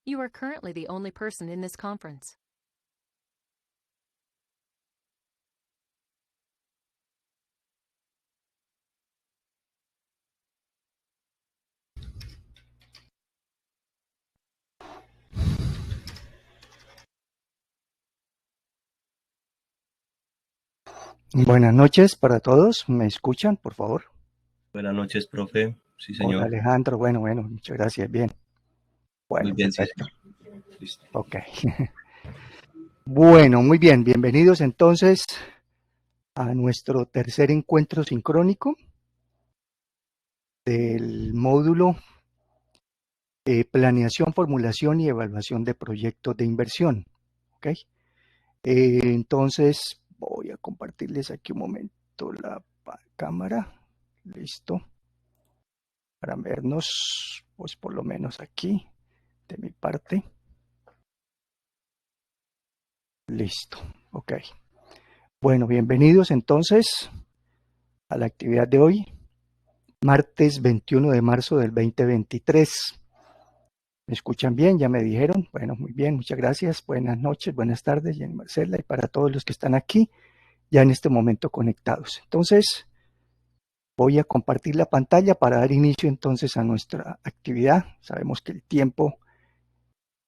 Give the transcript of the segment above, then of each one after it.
You are currently the only person in this conference. Buenas noches para todos. ¿Me escuchan, por favor? Buenas noches, profe. Sí, Hola, señor. Alejandro. Bueno, muchas gracias. Bien. Bueno, Muy bien, perfecto. sí, señor. Listo. Ok. Bueno, muy bien. Bienvenidos entonces a nuestro tercer encuentro sincrónico del módulo Planeación, Formulación y Evaluación de Proyectos de Inversión. Ok. Entonces, voy a compartirles aquí un momento la cámara. Listo. Para vernos, pues por lo menos aquí, de mi parte. Listo, ok. Bueno, bienvenidos entonces a la actividad de hoy, martes 21 de marzo del 2023. ¿Me escuchan bien? ¿Ya me dijeron? Bueno, muy bien, muchas gracias. Buenas noches, buenas tardes, Jenny Marcela, y para todos los que están aquí, ya en este momento conectados. Entonces, voy a compartir la pantalla para dar inicio entonces a nuestra actividad. Sabemos que el tiempo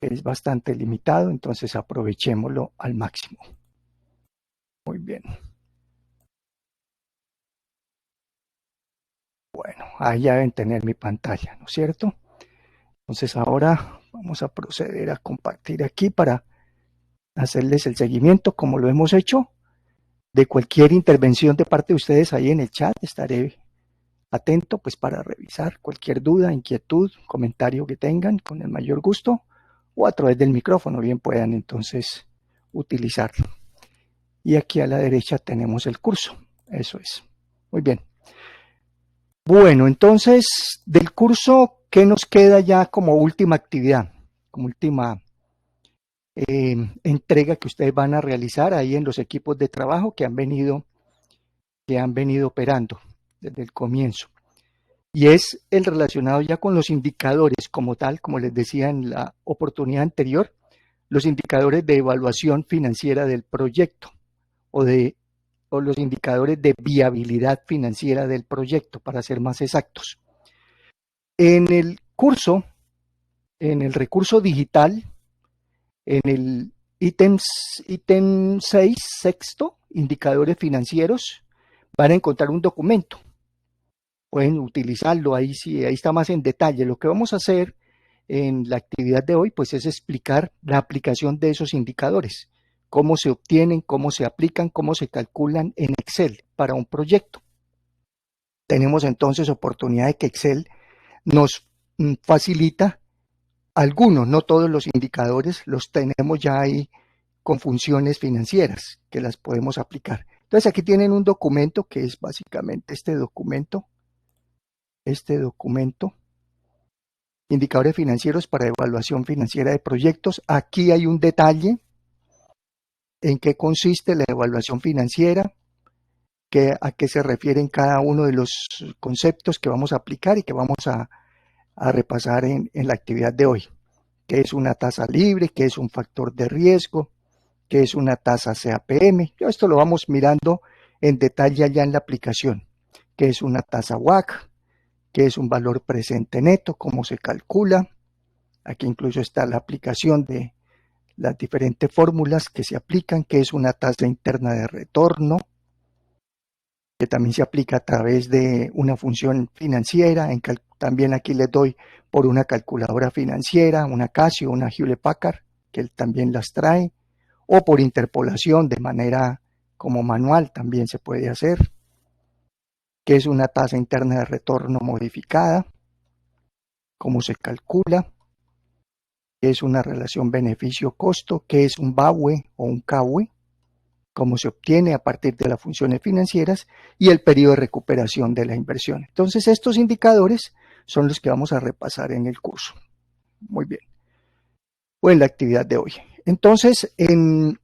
es bastante limitado, entonces aprovechémoslo al máximo. Muy bien. Bueno, ahí ya deben tener mi pantalla, ¿no es cierto? Entonces ahora vamos a proceder a compartir aquí para hacerles el seguimiento como lo hemos hecho. De cualquier intervención de parte de ustedes ahí en el chat estaré atento pues para revisar cualquier duda, inquietud, comentario que tengan con el mayor gusto o a través del micrófono bien puedan entonces utilizarlo. Y aquí a la derecha tenemos el curso, eso es. Muy bien. Bueno, entonces del curso, ¿qué nos queda ya como última actividad? Como última entrega que ustedes van a realizar ahí en los equipos de trabajo que han venido operando desde el comienzo. Y es el relacionado ya con los indicadores como tal, como les decía en la oportunidad anterior, los indicadores de evaluación financiera del proyecto o los indicadores de viabilidad financiera del proyecto, para ser más exactos. En el curso, en el recurso digital, en el ítem 6, sexto, indicadores financieros, van a encontrar un documento. Pueden utilizarlo, ahí sí, ahí está más en detalle. Lo que vamos a hacer en la actividad de hoy, pues es explicar la aplicación de esos indicadores, cómo se obtienen, cómo se aplican, cómo se calculan en Excel para un proyecto. Tenemos entonces oportunidad de que Excel nos facilita algunos, no todos los indicadores los tenemos ya ahí con funciones financieras que las podemos aplicar. Entonces aquí tienen un documento que es básicamente este documento, indicadores financieros para evaluación financiera de proyectos. Aquí hay un detalle en qué consiste la evaluación financiera, a qué se refieren cada uno de los conceptos que vamos a aplicar y que vamos a repasar en la actividad de hoy. ¿Qué es una tasa libre? ¿Qué es un factor de riesgo? ¿Qué es una tasa CAPM? Esto lo vamos mirando en detalle allá en la aplicación. ¿Qué es una tasa WACC? ¿Qué es un valor presente neto? ¿Cómo se calcula? Aquí incluso está la aplicación de las diferentes fórmulas que se aplican. ¿Qué es una tasa interna de retorno? Que también se aplica a través de una función financiera. También aquí les doy por una calculadora financiera, una Casio, una Hewlett Packard, que también las trae, o por interpolación de manera como manual también se puede hacer. ¿Qué es una tasa interna de retorno modificada? ¿Cómo se calcula? ¿Qué es una relación beneficio-costo? ¿Qué es un BAWE o un CAWE? ¿Cómo se obtiene a partir de las funciones financieras? Y el periodo de recuperación de la inversión. Entonces estos indicadores son los que vamos a repasar en el curso. Muy bien. O en la actividad de hoy. Entonces, en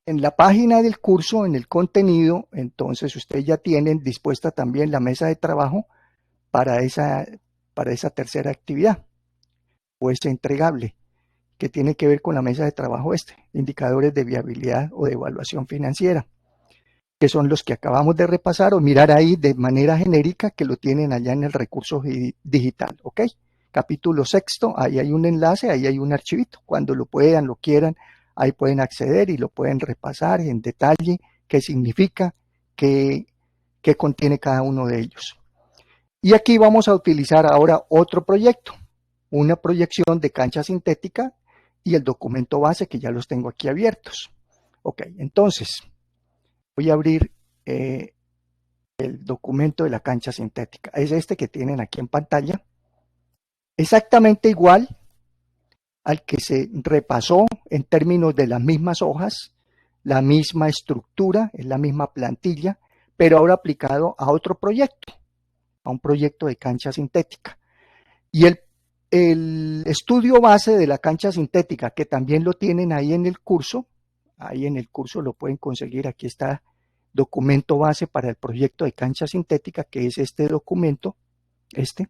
la página del curso, en el contenido, entonces ustedes ya tienen dispuesta también la mesa de trabajo para esa tercera actividad o ese entregable. que tiene que ver con la mesa de trabajo indicadores de viabilidad o de evaluación financiera, que son los que acabamos de repasar o mirar ahí de manera genérica, que lo tienen allá en el recurso digital, ¿ok? Capítulo sexto, ahí hay un enlace, ahí hay un archivito, cuando lo puedan, lo quieran, ahí pueden acceder y lo pueden repasar en detalle, qué significa, qué contiene cada uno de ellos. Y aquí vamos a utilizar ahora otro proyecto, una proyección de cancha sintética y el documento base, que ya los tengo aquí abiertos. Ok, entonces voy a abrir el documento de la cancha sintética. Es este que tienen aquí en pantalla. Exactamente igual al que se repasó en términos de las mismas hojas, la misma estructura, es la misma plantilla, pero ahora aplicado a otro proyecto, a un proyecto de cancha sintética. Y el estudio base de la cancha sintética, que también lo tienen ahí en el curso lo pueden conseguir, aquí está documento base para el proyecto de cancha sintética, que es este documento, Este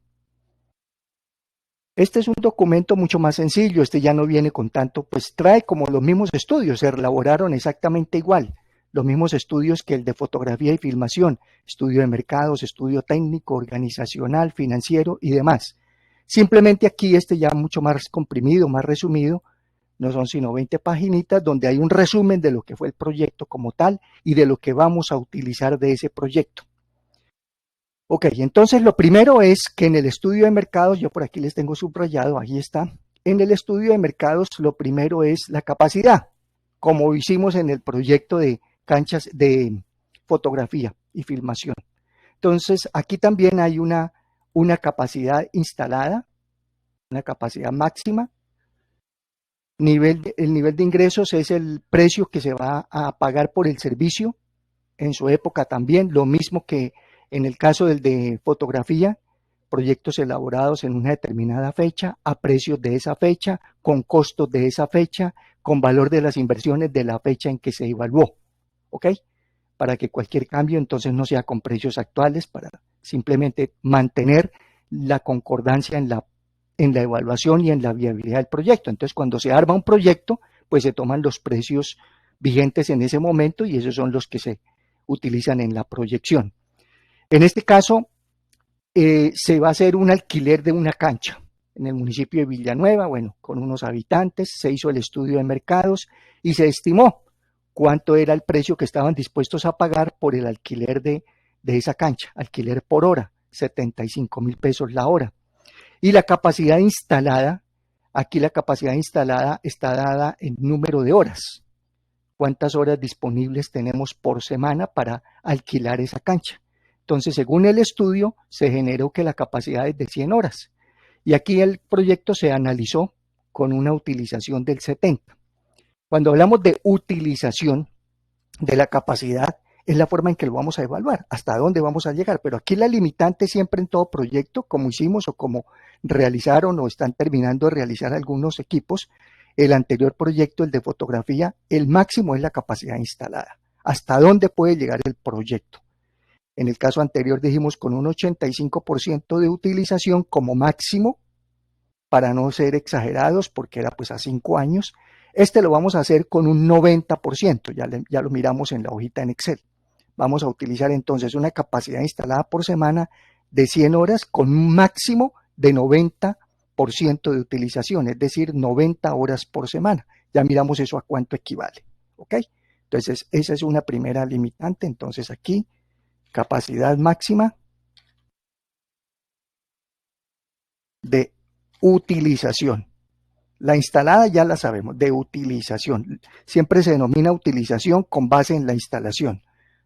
es un documento mucho más sencillo, ya no viene con tanto, pues trae como los mismos estudios, se elaboraron exactamente igual, los mismos estudios que el de fotografía y filmación, estudio de mercados, estudio técnico, organizacional, financiero y demás. Simplemente aquí ya mucho más comprimido, más resumido, no son sino 20 paginitas donde hay un resumen de lo que fue el proyecto como tal y de lo que vamos a utilizar de ese proyecto. Ok, entonces lo primero es que en el estudio de mercados, yo por aquí les tengo subrayado, ahí está, en el estudio de mercados lo primero es la capacidad, como hicimos en el proyecto de canchas de fotografía y filmación. Entonces aquí también hay una capacidad instalada, una capacidad máxima. El nivel de ingresos es el precio que se va a pagar por el servicio, en su época también, lo mismo que en el caso del de fotografía, proyectos elaborados en una determinada fecha, a precios de esa fecha, con costos de esa fecha, con valor de las inversiones de la fecha en que se evaluó, ¿ok? Para que cualquier cambio entonces no sea con precios actuales, para simplemente mantener la concordancia en la evaluación y en la viabilidad del proyecto. Entonces, cuando se arma un proyecto, pues se toman los precios vigentes en ese momento y esos son los que se utilizan en la proyección. En este caso, se va a hacer un alquiler de una cancha en el municipio de Villanueva, bueno, con unos habitantes, se hizo el estudio de mercados y se estimó cuánto era el precio que estaban dispuestos a pagar por el alquiler de esa cancha, alquiler por hora, 75,000 pesos la hora. Y la capacidad instalada, aquí la capacidad instalada está dada en número de horas. ¿Cuántas horas disponibles tenemos por semana para alquilar esa cancha? Entonces, según el estudio, se generó que la capacidad es de 100 horas. Y aquí el proyecto se analizó con una utilización del 70. Cuando hablamos de utilización de la capacidad, es la forma en que lo vamos a evaluar, hasta dónde vamos a llegar. Pero aquí la limitante siempre en todo proyecto, como hicimos o como realizaron o están terminando de realizar algunos equipos, el anterior proyecto, el de fotografía, el máximo es la capacidad instalada. ¿Hasta dónde puede llegar el proyecto? En el caso anterior dijimos con un 85% de utilización como máximo, para no ser exagerados, porque era pues a 5 años. Lo vamos a hacer con un 90%, ya lo miramos en la hojita en Excel. Vamos a utilizar entonces una capacidad instalada por semana de 100 horas con un máximo de 90% de utilización, es decir, 90 horas por semana. Ya miramos eso a cuánto equivale, ¿ok? Entonces, esa es una primera limitante. Entonces, aquí, capacidad máxima de utilización. La instalada ya la sabemos, de utilización. Siempre se denomina utilización con base en la instalación.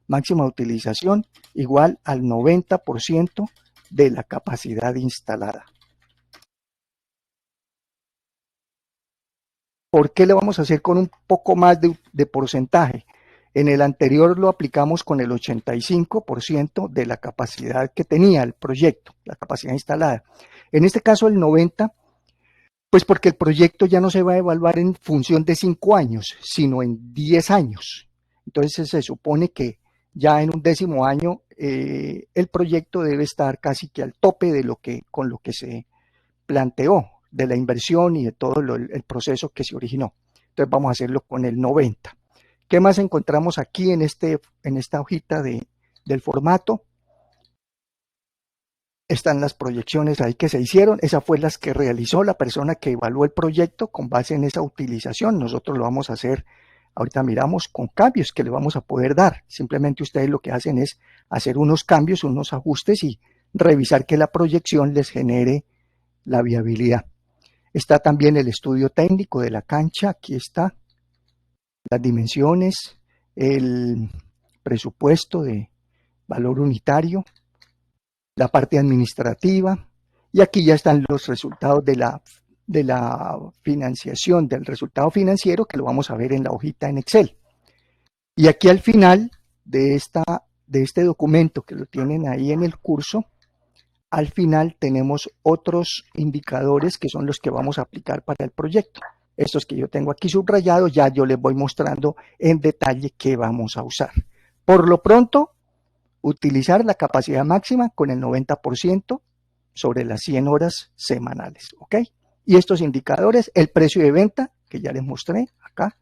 Máxima utilización igual al 90% de la capacidad instalada. ¿Por qué lo vamos a hacer con un poco más de porcentaje? En el anterior lo aplicamos con el 85% de la capacidad que tenía el proyecto, la capacidad instalada. En este caso el 90%, pues porque el proyecto ya no se va a evaluar en función de 5 años, sino en 10 años. Entonces se supone que ya en un 10º año el proyecto debe estar casi que al tope de con lo que se planteó, de la inversión y de todo el proceso que se originó. Entonces vamos a hacerlo con el 90. ¿Qué más encontramos aquí en esta hojita del formato? Están las proyecciones ahí que se hicieron. Esas fueron las que realizó la persona que evaluó el proyecto con base en esa utilización. Nosotros lo vamos a hacer, ahorita miramos, con cambios que le vamos a poder dar. Simplemente ustedes lo que hacen es hacer unos cambios, unos ajustes y revisar que la proyección les genere la viabilidad. Está también el estudio técnico de la cancha. Aquí está las dimensiones, el presupuesto de valor unitario, la parte administrativa, y aquí ya están los resultados de la financiación, del resultado financiero, que lo vamos a ver en la hojita en Excel. Y aquí al final de este documento, que lo tienen ahí en el curso, al final tenemos otros indicadores que son los que vamos a aplicar para el proyecto. Estos que yo tengo aquí subrayados, ya yo les voy mostrando en detalle qué vamos a usar. Por lo pronto, utilizar la capacidad máxima con el 90% sobre las 100 horas semanales, ¿ok? Y estos indicadores, el precio de venta, que ya les mostré acá,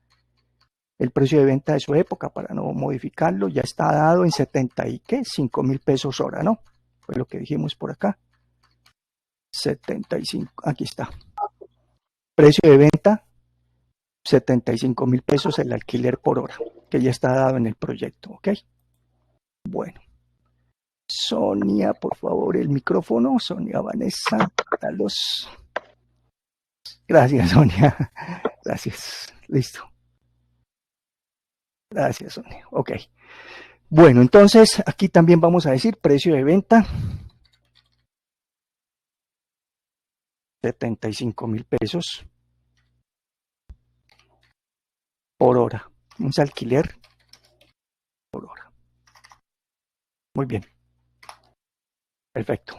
el precio de venta de su época, para no modificarlo, ya está dado en 75.000 pesos hora, ¿no? Fue lo que dijimos por acá. 75, aquí está. Precio de venta, 75.000 pesos el alquiler por hora, que ya está dado en el proyecto, ¿ok? Bueno. Sonia, por favor, el micrófono. Sonia, Vanessa, dalos. Gracias, Sonia. Gracias. Listo. Gracias, Sonia. Ok. Bueno, entonces aquí también vamos a decir precio de venta. 75.000 pesos por hora. Un alquiler por hora. Muy bien. Perfecto.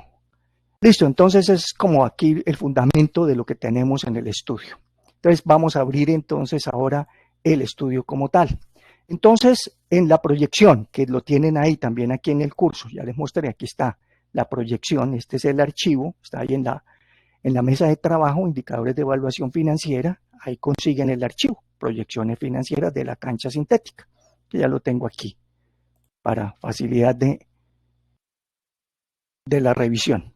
Listo, entonces es como aquí el fundamento de lo que tenemos en el estudio. Entonces vamos a abrir entonces ahora el estudio como tal. Entonces en la proyección, que lo tienen ahí también aquí en el curso, ya les mostré, aquí está la proyección, este es el archivo, está ahí en la mesa de trabajo, indicadores de evaluación financiera, ahí consiguen el archivo, proyecciones financieras de la cancha sintética, que ya lo tengo aquí para facilidad de la revisión.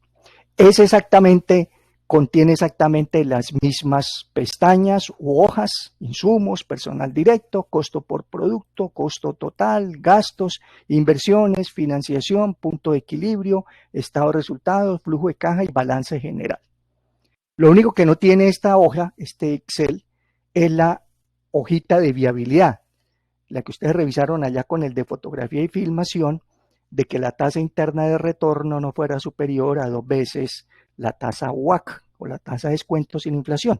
Contiene exactamente las mismas pestañas u hojas, insumos, personal directo, costo por producto, costo total, gastos, inversiones, financiación, punto de equilibrio, estado de resultados, flujo de caja y balance general. Lo único que no tiene esta hoja, este Excel, es la hojita de viabilidad, la que ustedes revisaron allá con el de fotografía y filmación, de que la tasa interna de retorno no fuera superior a 2 veces la tasa WACC o la tasa de descuento sin inflación.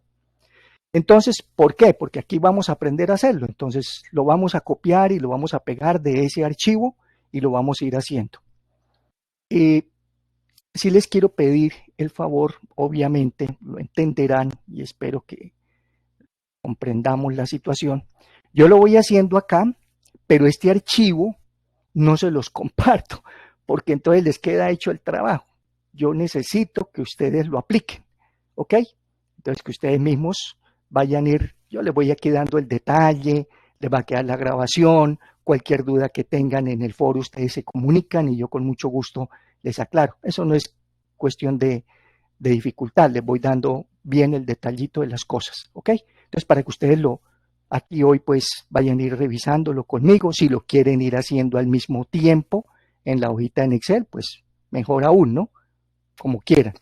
Entonces, ¿por qué? Porque aquí vamos a aprender a hacerlo. Entonces, lo vamos a copiar y lo vamos a pegar de ese archivo y lo vamos a ir haciendo. Sí les quiero pedir el favor, obviamente, lo entenderán y espero que comprendamos la situación. Yo lo voy haciendo acá, pero este archivo no se los comparto, porque entonces les queda hecho el trabajo. Yo necesito que ustedes lo apliquen, ¿ok? Entonces que ustedes mismos vayan a ir, yo les voy aquí dando el detalle, les va a quedar la grabación, cualquier duda que tengan en el foro ustedes se comunican y yo con mucho gusto les aclaro. Eso no es cuestión de dificultad, les voy dando bien el detallito de las cosas, ¿ok? Entonces para que ustedes aquí hoy pues vayan a ir revisándolo conmigo, si lo quieren ir haciendo al mismo tiempo en la hojita en Excel, pues mejor aún, ¿no? Como quieran.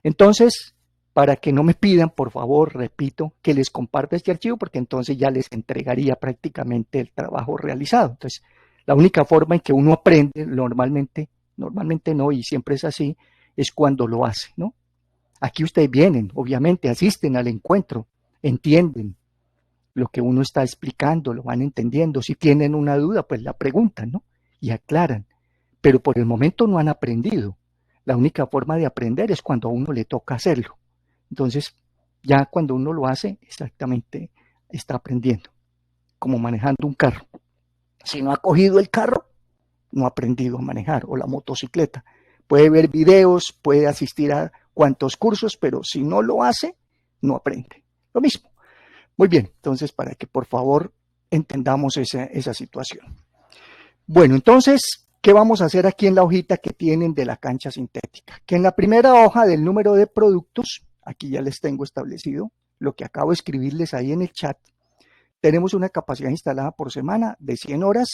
Entonces, para que no me pidan, por favor, repito, que les comparta este archivo, porque entonces ya les entregaría prácticamente el trabajo realizado. Entonces, la única forma en que uno aprende, normalmente no, y siempre es así, es cuando lo hace, ¿no? Aquí ustedes vienen, obviamente, asisten al encuentro, entienden lo que uno está explicando, lo van entendiendo. Si tienen una duda, pues la preguntan, ¿no? Y aclaran. Pero por el momento no han aprendido. La única forma de aprender es cuando a uno le toca hacerlo. Entonces, ya cuando uno lo hace, exactamente está aprendiendo, como manejando un carro. Si no ha cogido el carro, no ha aprendido a manejar, o la motocicleta. Puede ver videos, puede asistir a cuantos cursos, pero si no lo hace, no aprende. Lo mismo. Muy bien, entonces para que por favor entendamos esa situación. Bueno, entonces, ¿qué vamos a hacer aquí en la hojita que tienen de la cancha sintética? Que en la primera hoja del número de productos, aquí ya les tengo establecido lo que acabo de escribirles ahí en el chat, tenemos una capacidad instalada por semana de 100 horas,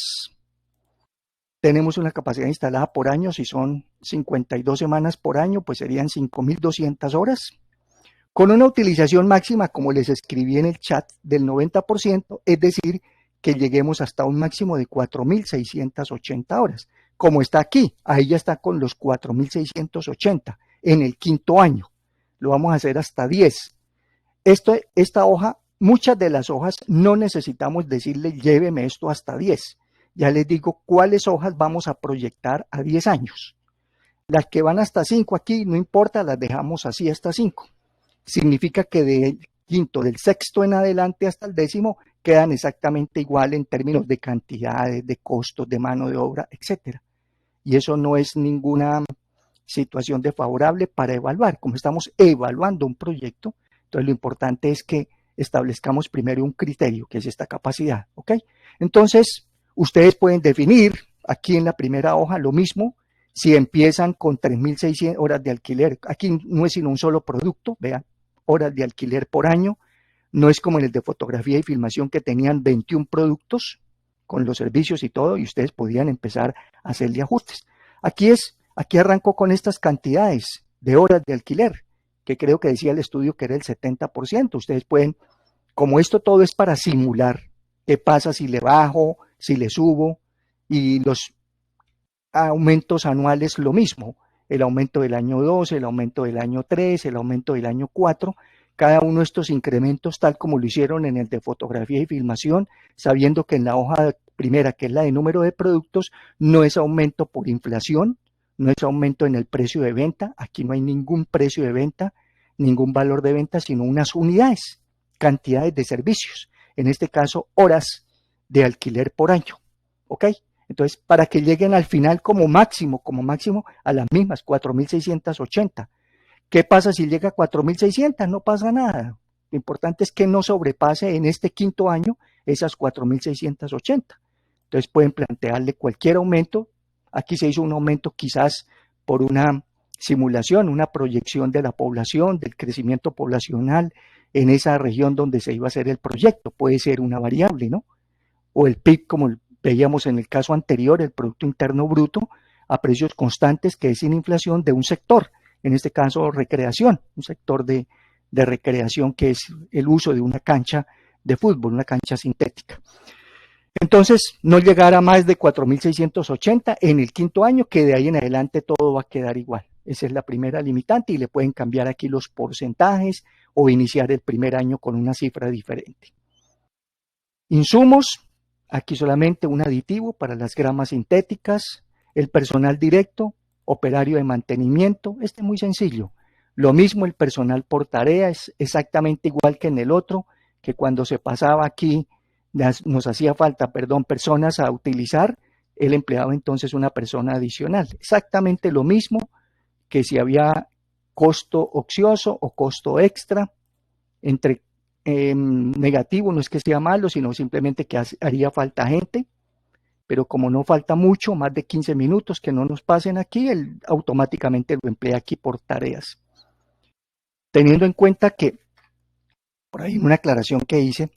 tenemos una capacidad instalada por año, si son 52 semanas por año, pues serían 5.200 horas, con una utilización máxima, como les escribí en el chat, del 90%, es decir, que lleguemos hasta un máximo de 4.680 horas. Como está aquí, ahí ya está con los 4.680 en el quinto año. Lo vamos a hacer hasta 10. Esta hoja, muchas de las hojas no necesitamos decirle lléveme esto hasta 10. Ya les digo cuáles hojas vamos a proyectar a 10 años. Las que van hasta 5 aquí, no importa, las dejamos así hasta 5. Significa que del quinto, del sexto en adelante hasta el décimo, quedan exactamente igual en términos de cantidades, de costos, de mano de obra, etc. Y eso no es ninguna situación desfavorable para evaluar. Como estamos evaluando un proyecto, entonces lo importante es que establezcamos primero un criterio, que es esta capacidad, ¿ok? Entonces, ustedes pueden definir aquí en la primera hoja lo mismo, si empiezan con 3.600 horas de alquiler. Aquí no es sino un solo producto, vean, horas de alquiler por año. No es como en el de fotografía y filmación que tenían 21 productos con los servicios y todo, y ustedes podían empezar a hacerle ajustes. Aquí arrancó con estas cantidades de horas de alquiler, que creo que decía el estudio que era el 70%. Ustedes pueden, como esto todo es para simular qué pasa si le bajo, si le subo, y los aumentos anuales lo mismo, el aumento del año 2, el aumento del año 3, el aumento del año 4, cada uno de estos incrementos tal como lo hicieron en el de fotografía y filmación, sabiendo que en la hoja primera, que es la de número de productos, no es aumento por inflación, no es aumento en el precio de venta, aquí no hay ningún precio de venta, ningún valor de venta, sino unas unidades, cantidades de servicios, en este caso horas de alquiler por año, ¿ok? Entonces, para que lleguen al final como máximo a las mismas 4.680. ¿Qué pasa si llega a 4.600? No pasa nada. Lo importante es que no sobrepase en este quinto año esas 4.680. Entonces pueden plantearle cualquier aumento. Aquí se hizo un aumento quizás por una simulación, una proyección de la población, del crecimiento poblacional en esa región donde se iba a hacer el proyecto. Puede ser una variable, ¿no? O el PIB, como veíamos en el caso anterior, el Producto Interno Bruto, a precios constantes, que es sin inflación, de un sector, en este caso recreación, un sector de recreación que es el uso de una cancha de fútbol, una cancha sintética. Entonces, no llegar a más de 4.680 en el quinto año, que de ahí en adelante todo va a quedar igual. Esa es la primera limitante y le pueden cambiar aquí los porcentajes o iniciar el primer año con una cifra diferente. Insumos, aquí solamente un aditivo para las gramas sintéticas, el personal directo, operario de mantenimiento, este es muy sencillo. Lo mismo el personal por tarea, es exactamente igual que en el otro, que cuando se pasaba aquí nos hacía falta, personas a utilizar, él empleaba entonces una persona adicional. Exactamente lo mismo que si había costo ocioso o costo extra, entre negativo, no es que sea malo, sino simplemente que haría falta gente, pero como no falta mucho, más de 15 minutos que no nos pasen aquí, él automáticamente lo emplea aquí por tareas. Teniendo en cuenta que, por ahí una aclaración que hice,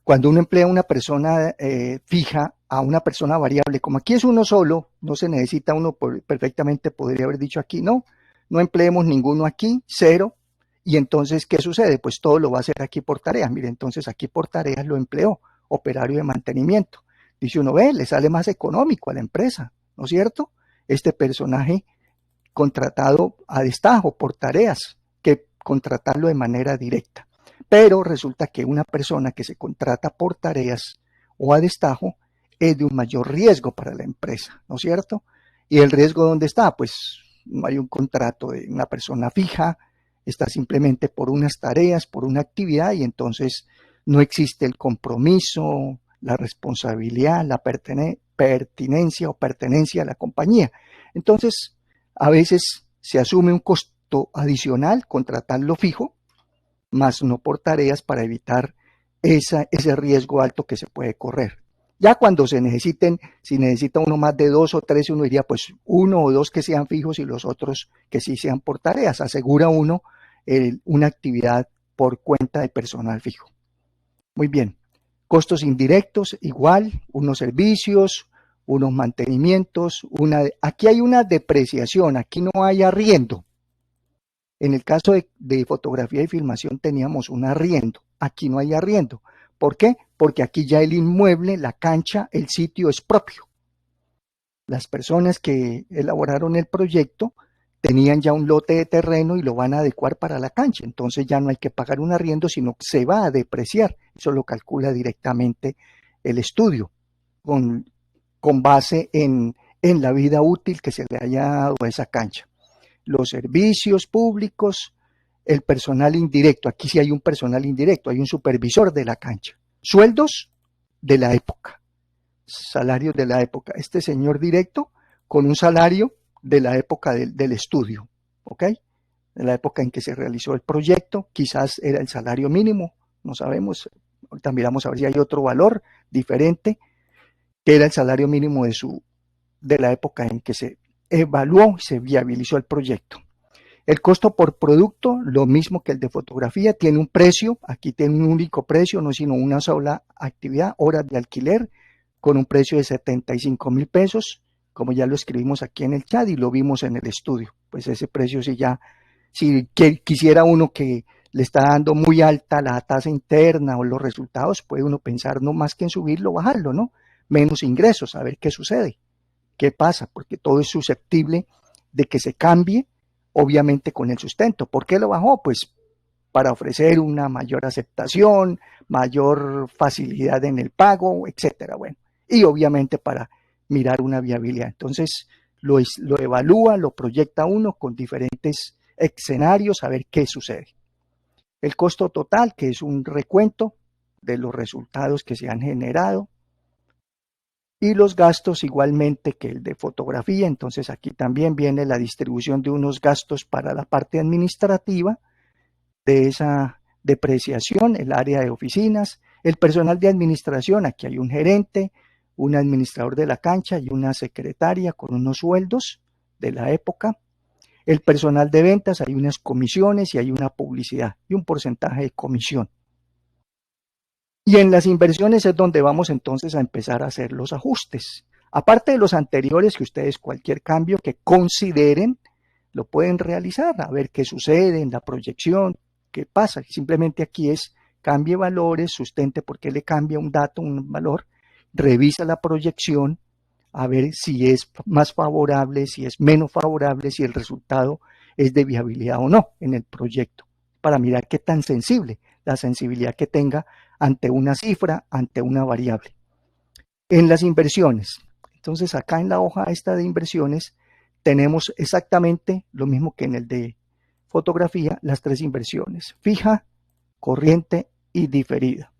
cuando uno emplea a una persona fija a una persona variable, como aquí es uno solo, no se necesita uno, perfectamente podría haber dicho aquí, no empleemos ninguno aquí, 0, y entonces, ¿qué sucede? Pues todo lo va a hacer aquí por tareas. Mire, entonces aquí por tareas lo empleó, operario de mantenimiento. Dice uno, le sale más económico a la empresa, ¿no es cierto? Este personaje contratado a destajo por tareas que contratarlo de manera directa. Pero resulta que una persona que se contrata por tareas o a destajo es de un mayor riesgo para la empresa, ¿no es cierto? ¿Y el riesgo dónde está? Pues no hay un contrato de una persona fija, está simplemente por unas tareas, por una actividad, y entonces no existe el compromiso, la responsabilidad, la pertinencia o pertenencia a la compañía. Entonces, a veces se asume un costo adicional, contratarlo fijo, más no por tareas para evitar ese riesgo alto que se puede correr. Ya cuando se necesiten, si necesita uno más de 2 o 3, uno diría pues 1 o 2 que sean fijos y los otros que sí sean por tareas. Asegura uno una actividad por cuenta de personal fijo. Muy bien. Costos indirectos, igual, unos servicios, unos mantenimientos, aquí hay una depreciación, aquí no hay arriendo. En el caso de fotografía y filmación teníamos un arriendo, aquí no hay arriendo. ¿Por qué? Porque aquí ya el inmueble, la cancha, el sitio es propio. Las personas que elaboraron el proyecto tenían ya un lote de terreno y lo van a adecuar para la cancha, entonces ya no hay que pagar un arriendo, sino que se va a depreciar. Eso lo calcula directamente el estudio, con base en la vida útil que se le haya dado a esa cancha. Los servicios públicos, el personal indirecto, aquí sí hay un personal indirecto, hay un supervisor de la cancha. Sueldos de la época, salarios de la época. Este señor directo con un salario de la época del estudio, ¿ok? De la época en que se realizó el proyecto, quizás era el salario mínimo, no sabemos, ahorita miramos a ver si hay otro valor diferente, que era el salario mínimo de la época en que se evaluó y se viabilizó el proyecto. El costo por producto, lo mismo que el de fotografía, tiene un precio, aquí tiene un único precio, no sino una sola actividad, horas de alquiler, con un precio de 75,000 pesos, como ya lo escribimos aquí en el chat y lo vimos en el estudio. Pues ese precio si quisiera uno que le está dando muy alta la tasa interna o los resultados, puede uno pensar no más que en subirlo o bajarlo, ¿no? Menos ingresos, a ver qué sucede, qué pasa, porque todo es susceptible de que se cambie, obviamente con el sustento. ¿Por qué lo bajó? Pues para ofrecer una mayor aceptación, mayor facilidad en el pago, etcétera. Bueno, y obviamente para mirar una viabilidad. Entonces lo evalúa, lo proyecta uno con diferentes escenarios a ver qué sucede. El costo total, que es un recuento de los resultados que se han generado, y los gastos igualmente que el de fotografía. Entonces aquí también viene la distribución de unos gastos para la parte administrativa de esa depreciación, el área de oficinas, el personal de administración, aquí hay un gerente, un administrador de la cancha y una secretaria con unos sueldos de la época. El personal de ventas, hay unas comisiones y hay una publicidad y un porcentaje de comisión. Y en las inversiones es donde vamos entonces a empezar a hacer los ajustes. Aparte de los anteriores, que ustedes cualquier cambio que consideren lo pueden realizar, a ver qué sucede en la proyección, qué pasa. Simplemente aquí es cambie valores, sustente por qué le cambia un dato, un valor, revisa la proyección, a ver si es más favorable, si es menos favorable, si el resultado es de viabilidad o no en el proyecto, para mirar qué tan sensible, la sensibilidad que tenga ante una cifra, ante una variable. En las inversiones, entonces acá en la hoja esta de inversiones tenemos exactamente lo mismo que en el de fotografía, las tres inversiones, fija, corriente y diferida.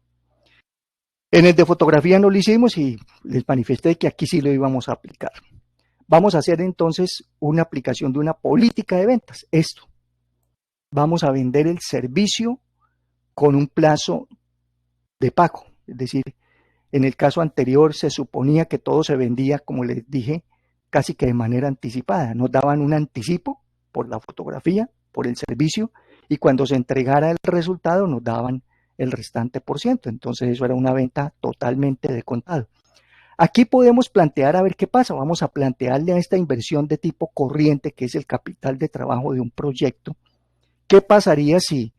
En el de fotografía no lo hicimos y les manifesté que aquí sí lo íbamos a aplicar. Vamos a hacer entonces una aplicación de una política de ventas. Esto, vamos a vender el servicio con un plazo de pago. Es decir, en el caso anterior se suponía que todo se vendía, como les dije, casi que de manera anticipada. Nos daban un anticipo por la fotografía, por el servicio, y cuando se entregara el resultado nos daban el restante por ciento. Entonces eso era una venta totalmente de contado. Aquí podemos plantear a ver qué pasa. Vamos a plantearle a esta inversión de tipo corriente, que es el capital de trabajo de un proyecto, ¿qué pasaría si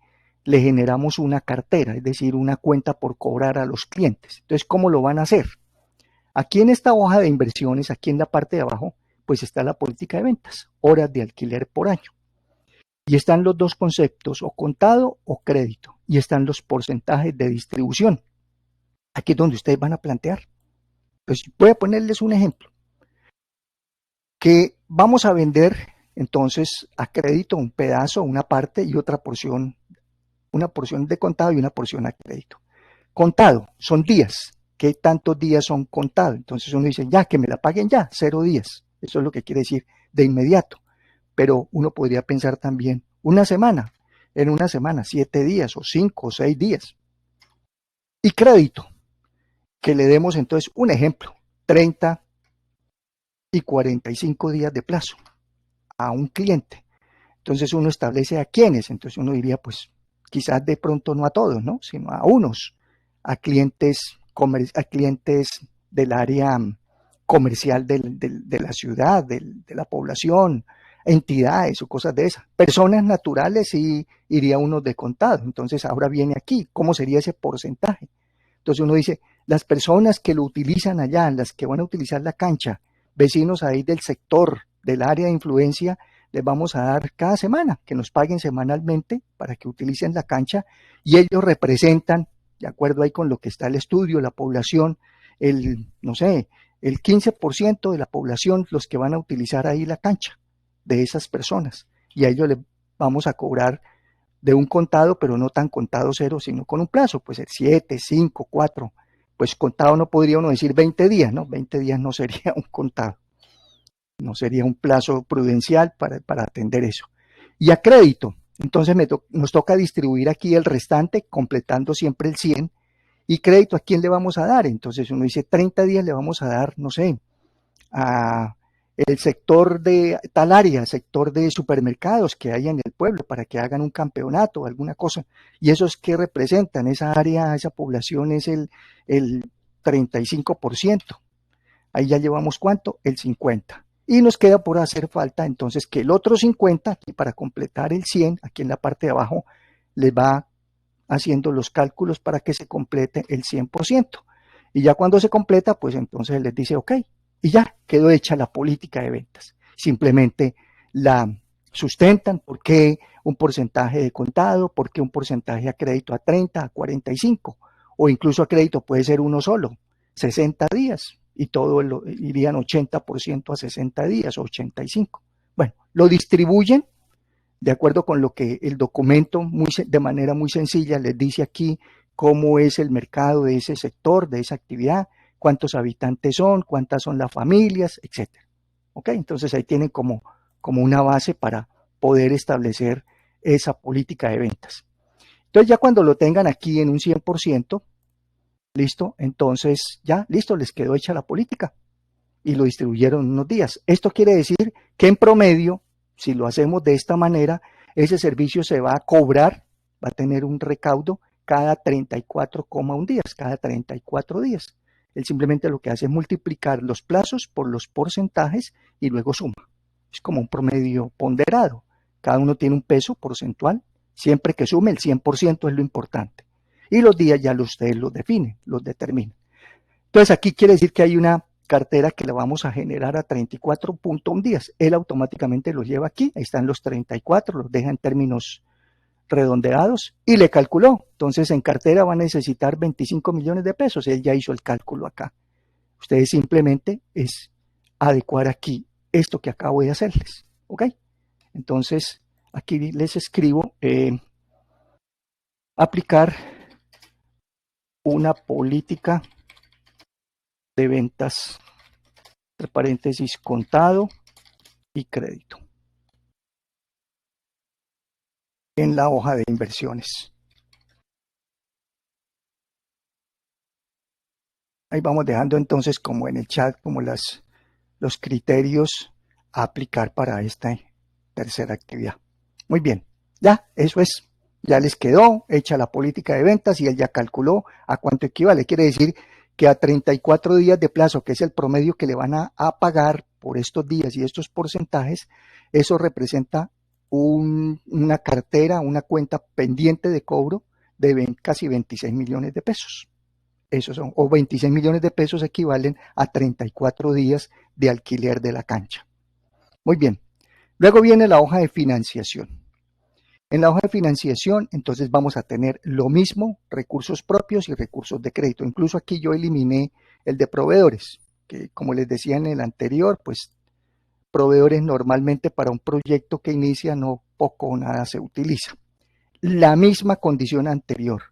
le generamos una cartera, es decir, una cuenta por cobrar a los clientes? Entonces, ¿cómo lo van a hacer? Aquí en esta hoja de inversiones, aquí en la parte de abajo, pues está la política de ventas, horas de alquiler por año. Y están los dos conceptos, o contado o crédito. Y están los porcentajes de distribución. Aquí es donde ustedes van a plantear. Pues voy a ponerles un ejemplo. Que vamos a vender entonces a crédito un pedazo, una parte y otra porción, una porción de contado y una porción a crédito. Contado son días. ¿Qué tantos días son contados? Entonces uno dice, ya, que me la paguen ya, 0 días. Eso es lo que quiere decir de inmediato. Pero uno podría pensar también, una semana. en una semana, 7 días o 5 o 6 días. Y crédito, que le demos entonces un ejemplo, 30 y 45 días de plazo a un cliente. Entonces uno establece a quiénes, entonces uno diría, pues quizás de pronto no a todos, ¿no? Sino a unos, a clientes, a clientes del área comercial de la ciudad, de la población, entidades o cosas de esas. Personas naturales y iría uno de contado. Entonces ahora viene aquí, ¿cómo sería ese porcentaje? Entonces uno dice, las personas que lo utilizan allá, las que van a utilizar la cancha, vecinos ahí del sector, del área de influencia, les vamos a dar cada semana, que nos paguen semanalmente para que utilicen la cancha y ellos representan, de acuerdo ahí con lo que está el estudio, la población, no sé, el 15% de la población los que van a utilizar ahí la cancha, de esas personas. Y a ellos les vamos a cobrar de un contado, pero no tan contado cero, sino con un plazo, pues el 7, 5, 4, pues contado no podría uno decir 20 días, ¿no? 20 días no sería un contado, no sería un plazo prudencial para atender eso. Y a crédito, entonces nos toca distribuir aquí el restante, completando siempre el 100, y crédito, ¿a quién le vamos a dar? Entonces uno dice 30 días le vamos a dar, no sé, a el sector de tal área, sector de supermercados que hay en el pueblo para que hagan un campeonato o alguna cosa. Y esos que representan esa área, esa población es el 35%. Ahí ya llevamos ¿cuánto? El 50%. Y nos queda por hacer falta entonces que el otro 50%, aquí para completar el 100%, aquí en la parte de abajo, les va haciendo los cálculos para que se complete el 100%. Y ya cuando se completa, pues entonces les dice, ok, y ya quedó hecha la política de ventas. Simplemente la sustentan, ¿por qué un porcentaje de contado? ¿Por qué un porcentaje a crédito a 30, a 45? O incluso a crédito puede ser uno solo, 60 días, y todo irían 80% a 60 días o 85. Bueno, lo distribuyen de acuerdo con lo que el documento de manera muy sencilla les dice aquí cómo es el mercado de ese sector, de esa actividad, cuántos habitantes son, cuántas son las familias, etc. ¿Ok? Entonces ahí tienen como una base para poder establecer esa política de ventas. Entonces ya cuando lo tengan aquí en un 100%, listo, entonces ya, listo, les quedó hecha la política y lo distribuyeron unos días. Esto quiere decir que en promedio, si lo hacemos de esta manera, ese servicio se va a cobrar, va a tener un recaudo cada 34,1 días, cada 34 días. Él simplemente lo que hace es multiplicar los plazos por los porcentajes y luego suma. Es como un promedio ponderado. Cada uno tiene un peso porcentual. Siempre que sume el 100% es lo importante. Y los días ya ustedes los definen, los determinan. Entonces aquí quiere decir que hay una cartera que la vamos a generar a 34,1 días. Él automáticamente los lleva aquí, ahí están los 34, los deja en términos redondeados y le calculó. Entonces en cartera va a necesitar 25 millones de pesos. Él ya hizo el cálculo acá. Ustedes simplemente es adecuar aquí esto que acabo de hacerles. ¿Ok? Entonces aquí les escribo aplicar una política de ventas, entre paréntesis, contado y crédito en la hoja de inversiones. Ahí vamos dejando entonces como en el chat como los criterios a aplicar para esta tercera actividad. Muy bien, ya, eso es. Ya les quedó hecha la política de ventas y él ya calculó a cuánto equivale. Quiere decir que a 34 días de plazo, que es el promedio que le van a pagar por estos días y estos porcentajes, eso representa una cartera, una cuenta pendiente de cobro de casi 26 millones de pesos. Esos son, o 26 millones de pesos equivalen a 34 días de alquiler de la cancha. Muy bien. Luego viene la hoja de financiación. En la hoja de financiación, entonces vamos a tener lo mismo, recursos propios y recursos de crédito. Incluso aquí yo eliminé el de proveedores, que como les decía en el anterior, pues proveedores normalmente para un proyecto que inicia no poco o nada se utiliza. La misma condición anterior,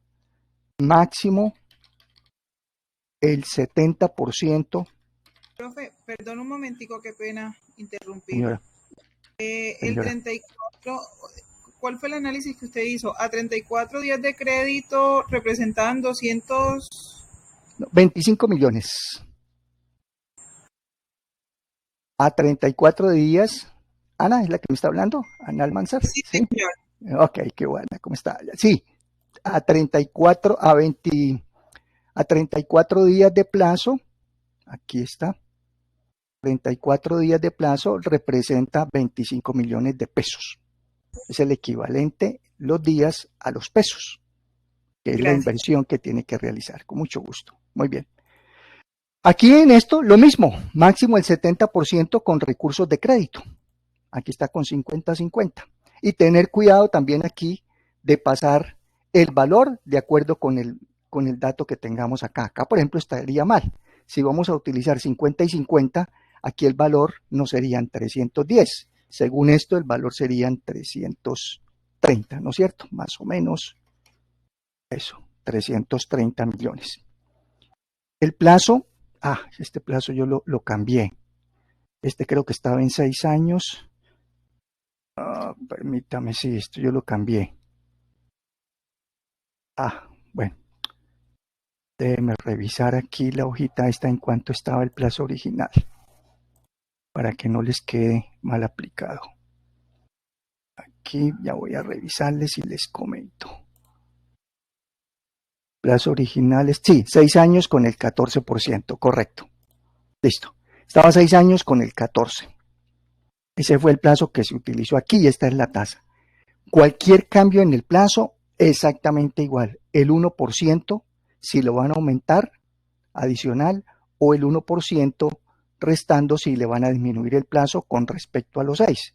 máximo el 70%. Profe, perdón un momentico, qué pena interrumpir. Señora. El 34, ¿cuál fue el análisis que usted hizo? A 34 días de crédito representaban 25 millones. A 34 días. Ana, ¿es la que me está hablando? Ana Almanzar. Sí, ¿Sí? señor. Ok, qué buena, ¿cómo está? Sí, a 34, a 34 días de plazo, aquí está, 34 días de plazo representa 25 millones de pesos. Es el equivalente los días a los pesos, que es la Gracias. inversión que tiene que realizar. Con mucho gusto. Muy bien. Aquí en esto, lo mismo, máximo el 70% con recursos de crédito. Aquí está con 50-50. Y tener cuidado también aquí de pasar el valor de acuerdo con el dato que tengamos acá. Acá, por ejemplo, estaría mal. Si vamos a utilizar 50 y 50, aquí el valor no serían 310. Según esto, el valor serían 330, ¿no es cierto? Más o menos eso, 330 millones. El plazo, este plazo yo lo cambié. Este creo que estaba en 6 años. Permítame, sí, esto yo lo cambié. Bueno, déjeme revisar aquí la hojita esta en cuanto estaba el plazo original, para que no les quede mal aplicado. Aquí ya voy a revisarles y les comento. Plazo original es, sí, 6 años con el 14%, correcto. Listo. Estaba 6 años con el 14%. Ese fue el plazo que se utilizó aquí y esta es la tasa. Cualquier cambio en el plazo, exactamente igual. El 1% si lo van a aumentar adicional o el 1% restando si le van a disminuir el plazo con respecto a los 6.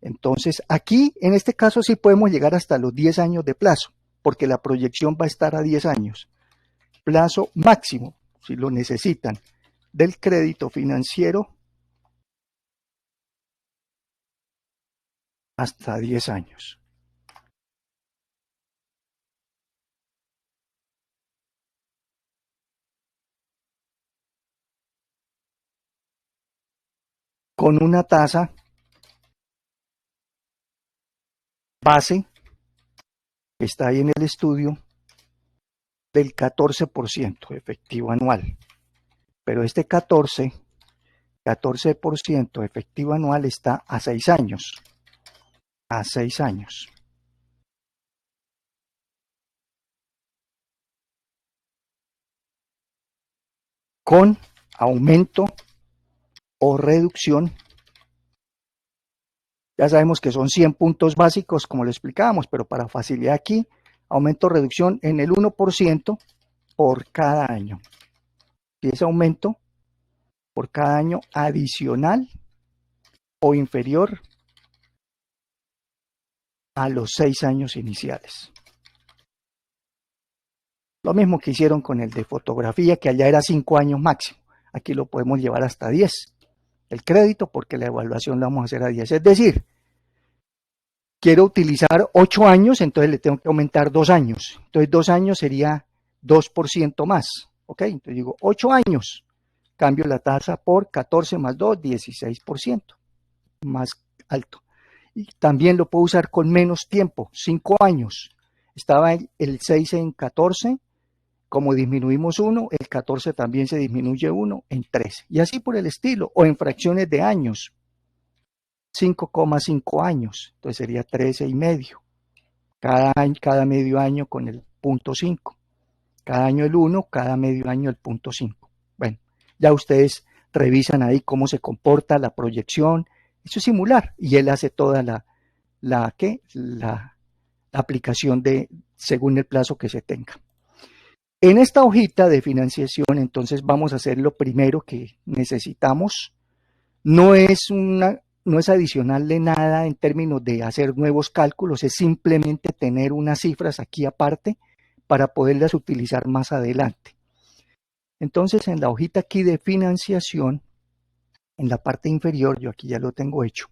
Entonces, aquí, en este caso, sí podemos llegar hasta los 10 años de plazo, porque la proyección va a estar a 10 años. Plazo máximo, si lo necesitan, del crédito financiero hasta 10 años. Con una tasa base, que está ahí en el estudio, del 14% efectivo anual. Pero este 14% efectivo anual está a 6 años. A 6 años. Con aumento o reducción. Ya sabemos que son 100 puntos básicos, como lo explicábamos, pero para facilidad aquí, aumento o reducción en el 1% por cada año. Y ese aumento por cada año adicional o inferior a los 6 años iniciales. Lo mismo que hicieron con el de fotografía, que allá era 5 años máximo. Aquí lo podemos llevar hasta 10. El crédito, porque la evaluación la vamos a hacer a 10. Es decir, quiero utilizar 8 años, entonces le tengo que aumentar 2 años. Entonces 2 años sería 2% más. ¿Ok? Entonces digo 8 años. Cambio la tasa por 14 más 2, 16%. Más alto. Y también lo puedo usar con menos tiempo, 5 años. Estaba el 6 en 14. Como disminuimos 1, el 14 también se disminuye 1 en 13. Y así por el estilo, o en fracciones de años. 5,5 años, entonces sería 13 y medio. Cada medio año con el 0.5. Cada año el 1, cada medio año el 0.5. Bueno, ya ustedes revisan ahí cómo se comporta la proyección. Eso es simular y él hace toda la aplicación según el plazo que se tenga. En esta hojita de financiación, entonces vamos a hacer lo primero que necesitamos. No es adicional de nada en términos de hacer nuevos cálculos, es simplemente tener unas cifras aquí aparte para poderlas utilizar más adelante. Entonces, en la hojita aquí de financiación, en la parte inferior, yo aquí ya lo tengo hecho,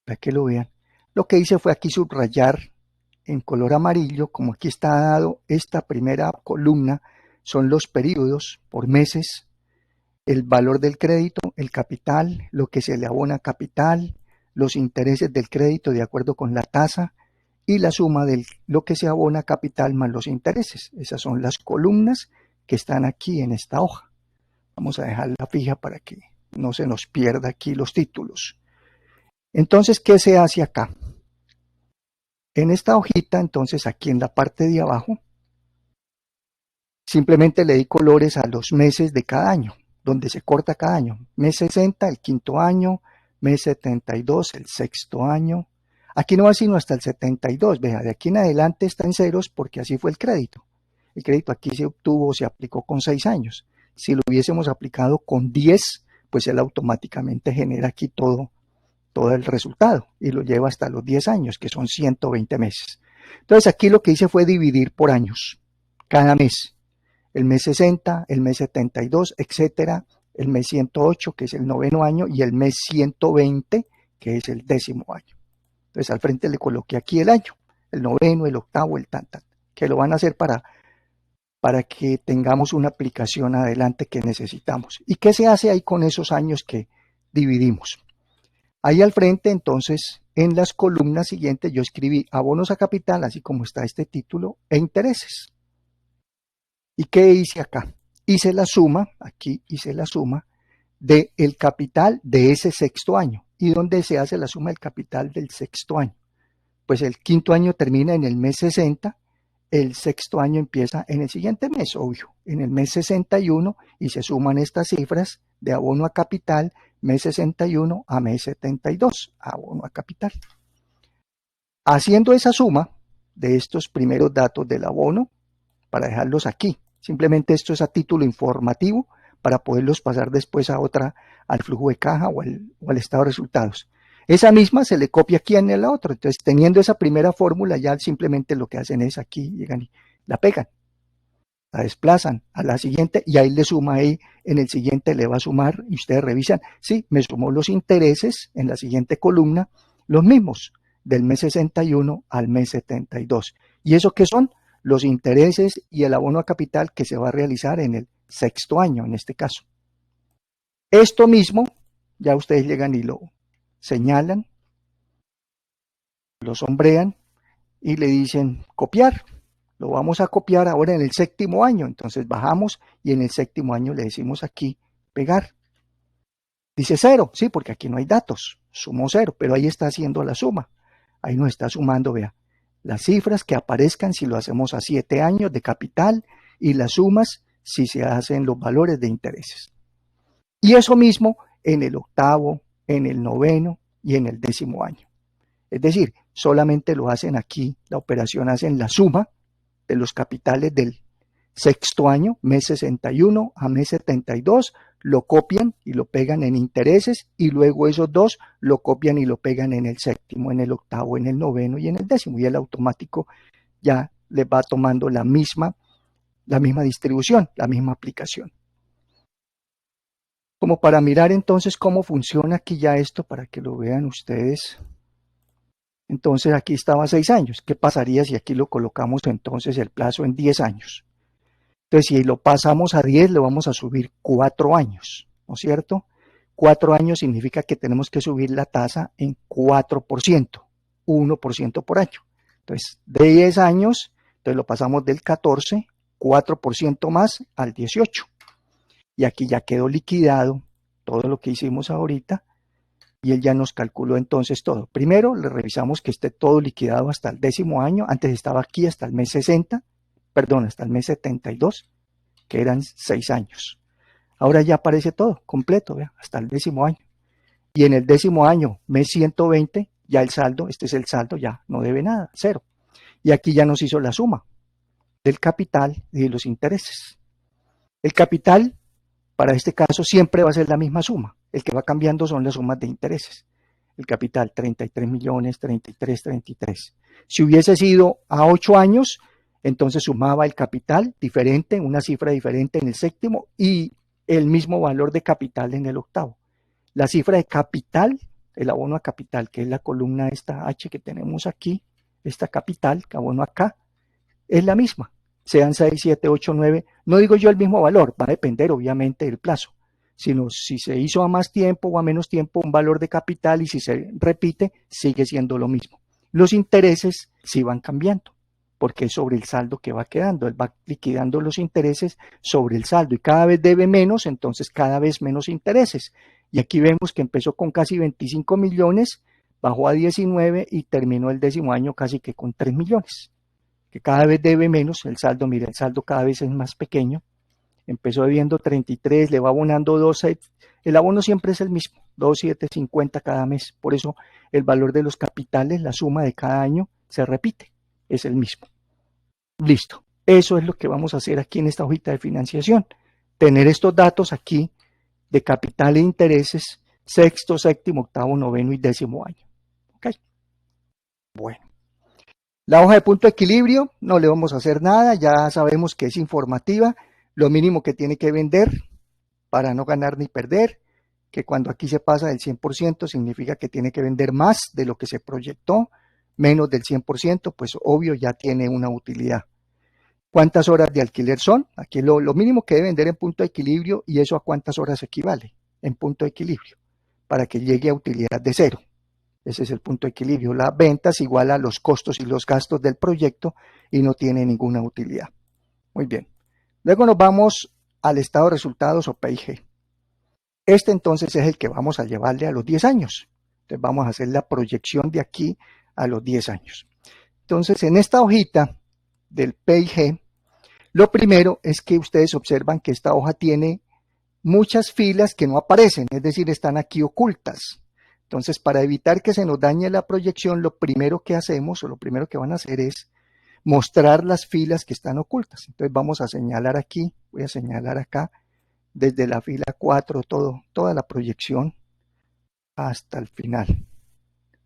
para que lo vean, lo que hice fue aquí subrayar en color amarillo, como aquí está dado esta primera columna, son los periodos por meses, el valor del crédito, el capital, lo que se le abona capital, los intereses del crédito de acuerdo con la tasa, y la suma de lo que se abona a capital más los intereses. Esas son las columnas que están aquí en esta hoja. Vamos a dejarla fija para que no se nos pierda aquí los títulos. Entonces, ¿qué se hace acá? En esta hojita, entonces aquí en la parte de abajo, simplemente le di colores a los meses de cada año, donde se corta cada año. Mes 60, el quinto año, mes 72, el sexto año. Aquí no va sino hasta el 72, vea, de aquí en adelante está en ceros porque así fue el crédito. El crédito aquí se obtuvo, se aplicó con 6 años. Si lo hubiésemos aplicado con 10, pues él automáticamente genera aquí todo el resultado y lo lleva hasta los 10 años, que son 120 meses. Entonces aquí lo que hice fue dividir por años, cada mes. El mes 60, el mes 72, etcétera, el mes 108, que es el noveno año, y el mes 120, que es el décimo año. Entonces al frente le coloqué aquí el año, el noveno, el octavo, el tan, que lo van a hacer para que tengamos una aplicación adelante que necesitamos. ¿Y qué se hace ahí con esos años que dividimos? Ahí al frente, entonces, en las columnas siguientes yo escribí abonos a capital, así como está este título, e intereses. ¿Y qué hice acá? Hice la suma, aquí hice la suma del capital de ese sexto año. ¿Y dónde se hace la suma del capital del sexto año? Pues el quinto año termina en el mes 60, el sexto año empieza en el siguiente mes, obvio, en el mes 61, y se suman estas cifras de abono a capital, mes 61 a mes 72, abono a capital. Haciendo esa suma de estos primeros datos del abono, para dejarlos aquí, simplemente esto es a título informativo, para poderlos pasar después al flujo de caja o al estado de resultados. Esa misma se le copia aquí en el otro, entonces teniendo esa primera fórmula ya simplemente lo que hacen es aquí, llegan y la pegan, la desplazan a la siguiente y ahí le suma ahí, en el siguiente le va a sumar y ustedes revisan, sí, me sumó los intereses en la siguiente columna, los mismos, del mes 61 al mes 72. ¿Y eso qué son? Los intereses y el abono a capital que se va a realizar en el sexto año, en este caso. Esto mismo, ya ustedes llegan y lo señalan, lo sombrean y le dicen copiar. Lo vamos a copiar ahora en el séptimo año. Entonces bajamos y en el séptimo año le decimos aquí pegar. Dice 0, sí, porque aquí no hay datos. Sumó 0, pero ahí está haciendo la suma. Ahí nos está sumando, vea, las cifras que aparezcan si lo hacemos a 7 años de capital y las sumas si se hacen los valores de intereses. Y eso mismo en el octavo, en el noveno y en el décimo año. Es decir, solamente lo hacen aquí, la operación hacen la suma de los capitales del sexto año, mes 61 a mes 72, lo copian y lo pegan en intereses y luego esos dos lo copian y lo pegan en el séptimo, en el octavo, en el noveno y en el décimo, y el automático ya les va tomando la misma distribución, la misma aplicación. Como para mirar entonces cómo funciona aquí ya esto, para que lo vean ustedes. Entonces aquí estaba 6 años. ¿Qué pasaría si aquí lo colocamos entonces el plazo en 10 años? Entonces si lo pasamos a 10 le vamos a subir 4 años, ¿no es cierto? 4 años significa que tenemos que subir la tasa en 4%, 1% por año. Entonces de 10 años, entonces lo pasamos del 14, 4% más al 18. Y aquí ya quedó liquidado todo lo que hicimos ahorita y él ya nos calculó entonces todo. Primero le revisamos que esté todo liquidado hasta el décimo año, antes estaba aquí hasta el mes 60, perdón, hasta el mes 72, que eran 6 años. Ahora ya aparece todo completo, ¿vea? Hasta el décimo año. Y en el décimo año, mes 120, ya el saldo, este es el saldo, ya no debe nada, 0. Y aquí ya nos hizo la suma del capital y de los intereses. El capital, para este caso, siempre va a ser la misma suma. El que va cambiando son las sumas de intereses. El capital, 33 millones, 33, 33. Si hubiese sido a 8 años, entonces sumaba el capital diferente, una cifra diferente en el séptimo y el mismo valor de capital en el octavo. La cifra de capital, el abono a capital, que es la columna esta H que tenemos aquí, esta capital, que abono acá, es la misma. Sean 6, 7, 8, 9, no digo yo el mismo valor, va a depender obviamente del plazo, sino si se hizo a más tiempo o a menos tiempo un valor de capital y si se repite, sigue siendo lo mismo. Los intereses sí van cambiando, porque es sobre el saldo que va quedando. Él va liquidando los intereses sobre el saldo y cada vez debe menos, entonces cada vez menos intereses. Y aquí vemos que empezó con casi 25 millones, bajó a 19 y terminó el 10º año casi que con 3 millones. Que cada vez debe menos, el saldo, mira, el saldo cada vez es más pequeño. Empezó debiendo 33, le va abonando 2, el abono siempre es el mismo, 2,750 cada mes. Por eso el valor de los capitales, la suma de cada año, se repite, es el mismo. Listo, eso es lo que vamos a hacer aquí en esta hojita de financiación. Tener estos datos aquí de capital e intereses, sexto, séptimo, octavo, noveno y 10º año. ¿Ok? Bueno. La hoja de punto de equilibrio, no le vamos a hacer nada, ya sabemos que es informativa, lo mínimo que tiene que vender para no ganar ni perder, que cuando aquí se pasa del 100% significa que tiene que vender más de lo que se proyectó, menos del 100%, pues obvio ya tiene una utilidad. ¿Cuántas horas de alquiler son? Aquí lo mínimo que debe vender en punto de equilibrio y eso a cuántas horas equivale en punto de equilibrio para que llegue a utilidad de 0. Ese es el punto de equilibrio. La venta es igual a los costos y los gastos del proyecto y no tiene ninguna utilidad. Muy bien. Luego nos vamos al estado de resultados o PIG. Este entonces es el que vamos a llevarle a los 10 años. Entonces vamos a hacer la proyección de aquí a los 10 años. Entonces en esta hojita del PIG, lo primero es que ustedes observan que esta hoja tiene muchas filas que no aparecen, es decir, están aquí ocultas. Entonces, para evitar que se nos dañe la proyección, lo primero que hacemos o lo primero que van a hacer es mostrar las filas que están ocultas. Entonces vamos a señalar aquí, voy a señalar acá, desde la fila 4, toda la proyección hasta el final,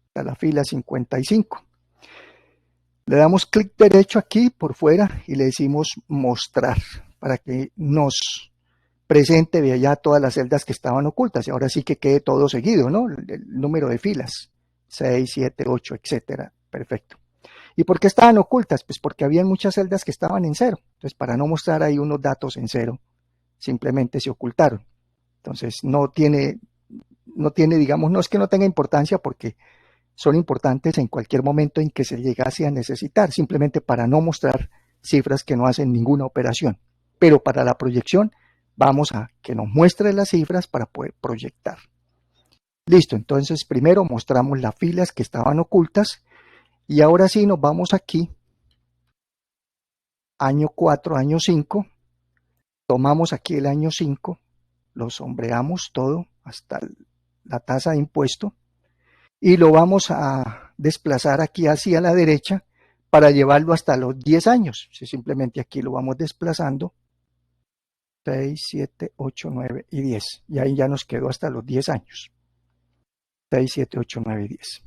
hasta la fila 55. Le damos clic derecho aquí por fuera y le decimos mostrar para que nos presente, vea ya todas las celdas que estaban ocultas y ahora sí que quede todo seguido, ¿no? El número de filas, 6, 7, 8, etcétera. Perfecto. ¿Y por qué estaban ocultas? Pues porque había muchas celdas que estaban en 0. Entonces, para no mostrar ahí unos datos en 0, simplemente se ocultaron. Entonces, no tiene, digamos, no es que no tenga importancia porque son importantes en cualquier momento en que se llegase a necesitar, simplemente para no mostrar cifras que no hacen ninguna operación. Pero para la proyección vamos a que nos muestre las cifras para poder proyectar. Listo, entonces primero mostramos las filas que estaban ocultas y ahora sí nos vamos aquí, año 4, año 5, tomamos aquí el año 5, lo sombreamos todo hasta la tasa de impuesto y lo vamos a desplazar aquí hacia la derecha para llevarlo hasta los 10 años. Simplemente aquí lo vamos desplazando, 6, 7, 8, 9 y 10. Y ahí ya nos quedó hasta los 10 años. 6, 7, 8, 9 y 10.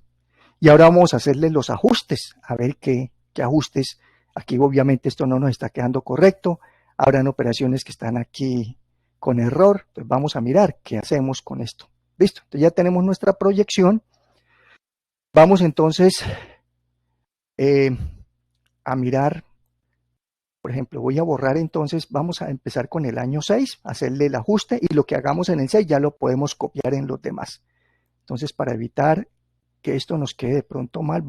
Y ahora vamos a hacerle los ajustes, a ver qué ajustes. Aquí obviamente esto no nos está quedando correcto. Habrán operaciones que están aquí con error. Entonces vamos a mirar qué hacemos con esto. Listo, entonces ya tenemos nuestra proyección. Vamos entonces a mirar, por ejemplo, voy a borrar entonces, vamos a empezar con el año 6, hacerle el ajuste y lo que hagamos en el 6 ya lo podemos copiar en los demás. Entonces, para evitar que esto nos quede de pronto mal,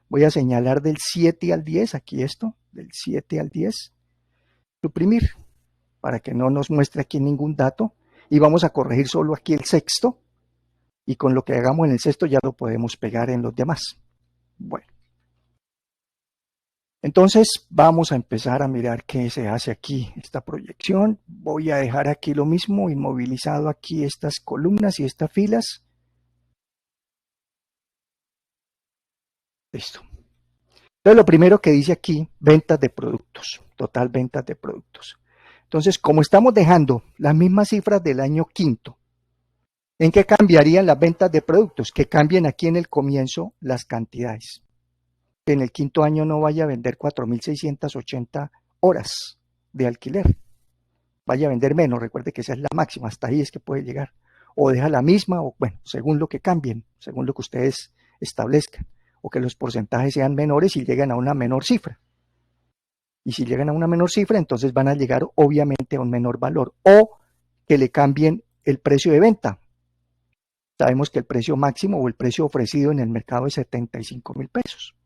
voy a señalar del 7 al 10, aquí esto, del 7 al 10, suprimir, para que no nos muestre aquí ningún dato, y vamos a corregir solo aquí el sexto, y con lo que hagamos en el sexto ya lo podemos pegar en los demás. Bueno. Entonces vamos a empezar a mirar qué se hace aquí, esta proyección. Voy a dejar aquí lo mismo, inmovilizado aquí estas columnas y estas filas. Listo. Entonces lo primero que dice aquí, ventas de productos, total ventas de productos. Entonces, como estamos dejando las mismas cifras del año quinto, ¿en qué cambiarían las ventas de productos? Que cambien aquí en el comienzo las cantidades. Que en el quinto año no vaya a vender 4.680 horas de alquiler. Vaya a vender menos, recuerde que esa es la máxima, hasta ahí es que puede llegar. O deja la misma, o bueno, según lo que cambien, según lo que ustedes establezcan. O que los porcentajes sean menores y lleguen a una menor cifra. Y si llegan a una menor cifra, entonces van a llegar obviamente a un menor valor. O que le cambien el precio de venta. Sabemos que el precio máximo o el precio ofrecido en el mercado es 75.000 pesos.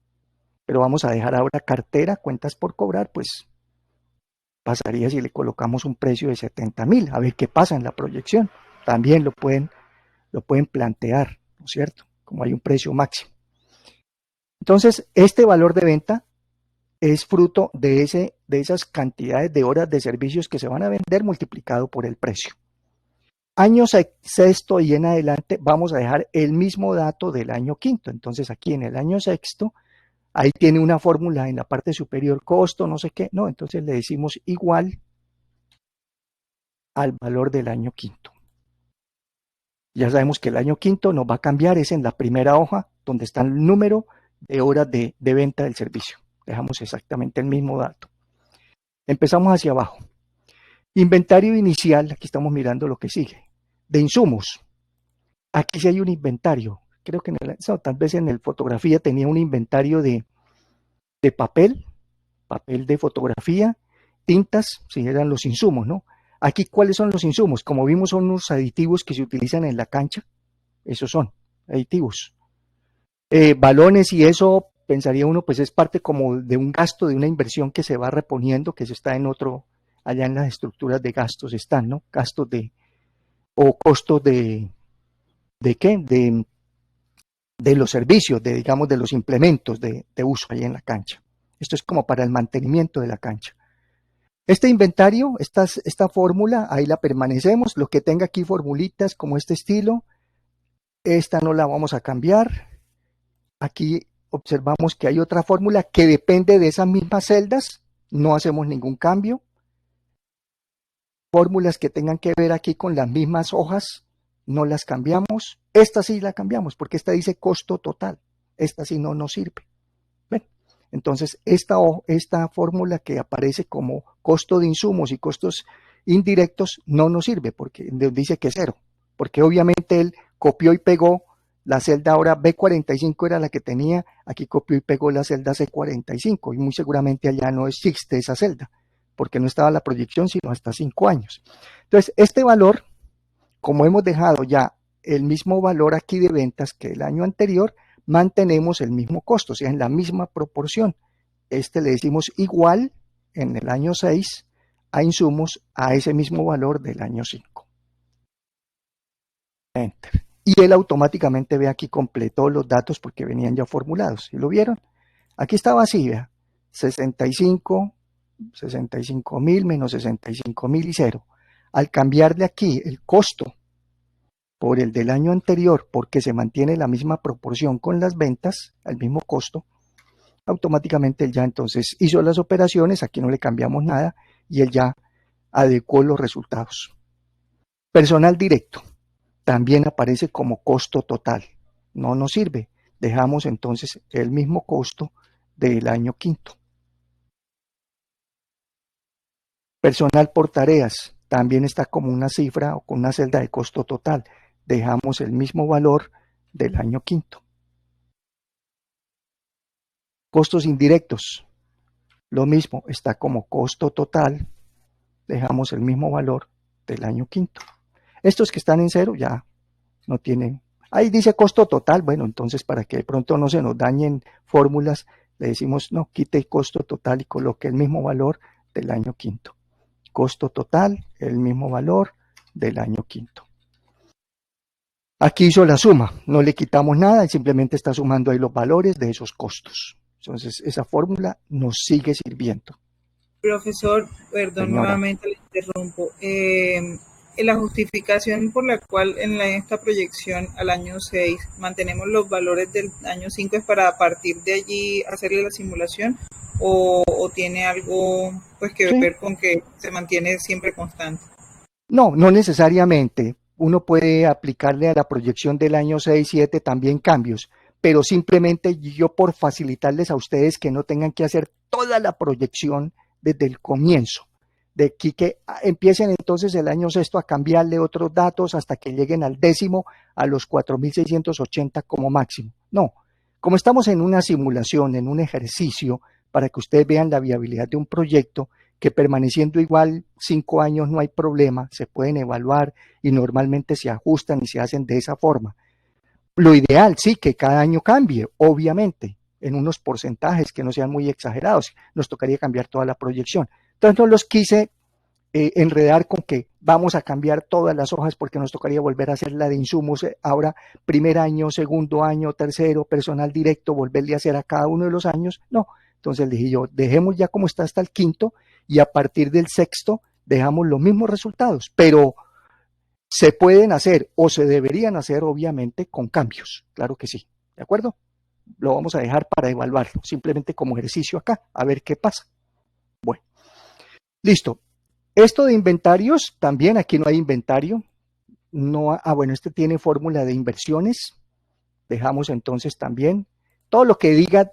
Pero vamos a dejar ahora cartera, cuentas por cobrar, pues pasaría si le colocamos un precio de 70.000, a ver qué pasa en la proyección. También lo pueden plantear, ¿no es cierto? Como hay un precio máximo. Entonces, este valor de venta es fruto de esas cantidades de horas de servicios que se van a vender multiplicado por el precio. Año sexto y en adelante vamos a dejar el mismo dato del año quinto. Entonces, aquí en el año sexto, ahí tiene una fórmula en la parte superior, costo, no sé qué. No, entonces le decimos igual al valor del año quinto. Ya sabemos que el año quinto nos va a cambiar, es en la primera hoja donde está el número de horas de venta del servicio. Dejamos exactamente el mismo dato. Empezamos hacia abajo. Inventario inicial, aquí estamos mirando lo que sigue. De insumos. Aquí sí hay un inventario. Creo que tal vez en el fotografía tenía un inventario de papel de fotografía, tintas, si eran los insumos, ¿no? Aquí, ¿cuáles son los insumos? Como vimos, son unos aditivos que se utilizan en la cancha. Esos son aditivos. Balones y eso, pensaría uno, pues es parte como de un gasto, de una inversión que se va reponiendo, que se está en otro, allá en las estructuras de gastos están, ¿no? Gastos o costos ¿de qué? De los servicios, digamos, de los implementos de uso ahí en la cancha. Esto es como para el mantenimiento de la cancha. Este inventario, esta fórmula, ahí la permanecemos. Lo que tenga aquí formulitas como este estilo, esta no la vamos a cambiar. Aquí observamos que hay otra fórmula que depende de esas mismas celdas. No hacemos ningún cambio. Fórmulas que tengan que ver aquí con las mismas hojas, no las cambiamos. Esta sí la cambiamos porque esta dice costo total. Esta sí no nos sirve. ¿Ven? Entonces, esta fórmula que aparece como costo de insumos y costos indirectos no nos sirve porque dice que es cero. Porque obviamente él copió y pegó la celda ahora B45 era la que tenía, aquí copió y pegó la celda C45 y muy seguramente allá no existe esa celda porque no estaba la proyección sino hasta 5 años. Entonces, este valor, como hemos dejado ya el mismo valor aquí de ventas que el año anterior, mantenemos el mismo costo, o sea, en la misma proporción. Le decimos igual en el año 6 a insumos a ese mismo valor del año 5. Enter. Y él automáticamente ve aquí completó los datos porque venían ya formulados. ¿Sí lo vieron? Aquí está así, vea. 65.000 menos 65.000 y 0. Al cambiarle aquí el costo por el del año anterior, porque se mantiene la misma proporción con las ventas, al mismo costo, automáticamente él ya entonces hizo las operaciones, aquí no le cambiamos nada, y él ya adecuó los resultados. Personal directo, también aparece como costo total, no nos sirve, dejamos entonces el mismo costo del año quinto. Personal por tareas, también está como una cifra o con una celda de costo total, dejamos el mismo valor del año quinto. Costos indirectos, lo mismo, está como costo total, dejamos el mismo valor del año quinto. Estos que están en cero ya no tienen, ahí dice costo total, bueno, entonces para que de pronto no se nos dañen fórmulas, le decimos no, quite el costo total y coloque el mismo valor del año quinto. Costo total, el mismo valor del año quinto. Aquí hizo la suma, no le quitamos nada, simplemente está sumando ahí los valores de esos costos. Entonces, esa fórmula nos sigue sirviendo. Profesor, perdón, Señora. nuevamente le interrumpo. La justificación por la cual en esta proyección al año 6 mantenemos los valores del año 5 es para a partir de allí hacerle la simulación o tiene algo pues que Sí. ver con que se mantiene siempre constante. No, no necesariamente. Uno puede aplicarle a la proyección del año 6, 7 también cambios, pero simplemente yo por facilitarles a ustedes que no tengan que hacer toda la proyección desde el comienzo, de aquí que empiecen entonces el año sexto a cambiarle otros datos hasta que lleguen al décimo a los 4.680 como máximo. No, como estamos en una simulación, en un ejercicio, para que ustedes vean la viabilidad de un proyecto, que permaneciendo igual 5 años no hay problema, se pueden evaluar y normalmente se ajustan y se hacen de esa forma. Lo ideal, sí, que cada año cambie, obviamente, en unos porcentajes que no sean muy exagerados. Nos tocaría cambiar toda la proyección. Entonces no los quise enredar con que vamos a cambiar todas las hojas porque nos tocaría volver a hacer la de insumos ahora, primer año, segundo año, tercero, personal directo, volverle a hacer a cada uno de los años. No, entonces dije yo, dejemos ya como está hasta el quinto y a partir del sexto dejamos los mismos resultados, pero se pueden hacer o se deberían hacer obviamente con cambios, claro que sí, ¿de acuerdo? Lo vamos a dejar para evaluarlo, simplemente como ejercicio acá, a ver qué pasa. Bueno, listo. Esto de inventarios, también aquí no hay inventario. No, bueno, este tiene fórmula de inversiones. Dejamos entonces también todo lo que diga,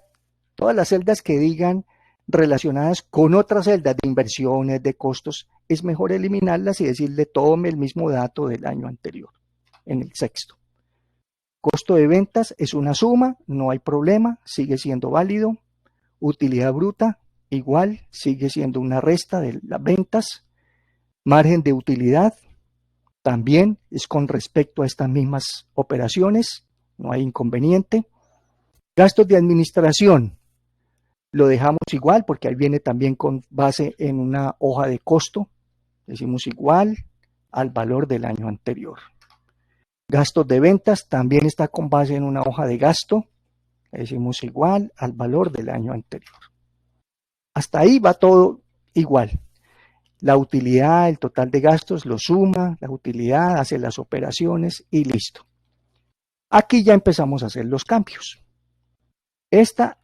todas las celdas que digan relacionadas con otras celdas de inversiones, de costos, es mejor eliminarlas y decirle tome el mismo dato del año anterior, en el sexto. Costo de ventas es una suma, no hay problema, sigue siendo válido. Utilidad bruta, igual, sigue siendo una resta de las ventas. Margen de utilidad, también es con respecto a estas mismas operaciones, no hay inconveniente. Gastos de administración, lo dejamos igual porque ahí viene también con base en una hoja de costo, decimos igual al valor del año anterior. Gastos de ventas también está con base en una hoja de gasto, decimos igual al valor del año anterior. Hasta ahí va todo igual. La utilidad, el total de gastos, lo suma, la utilidad, hace las operaciones y listo. Aquí ya empezamos a hacer los cambios. Esta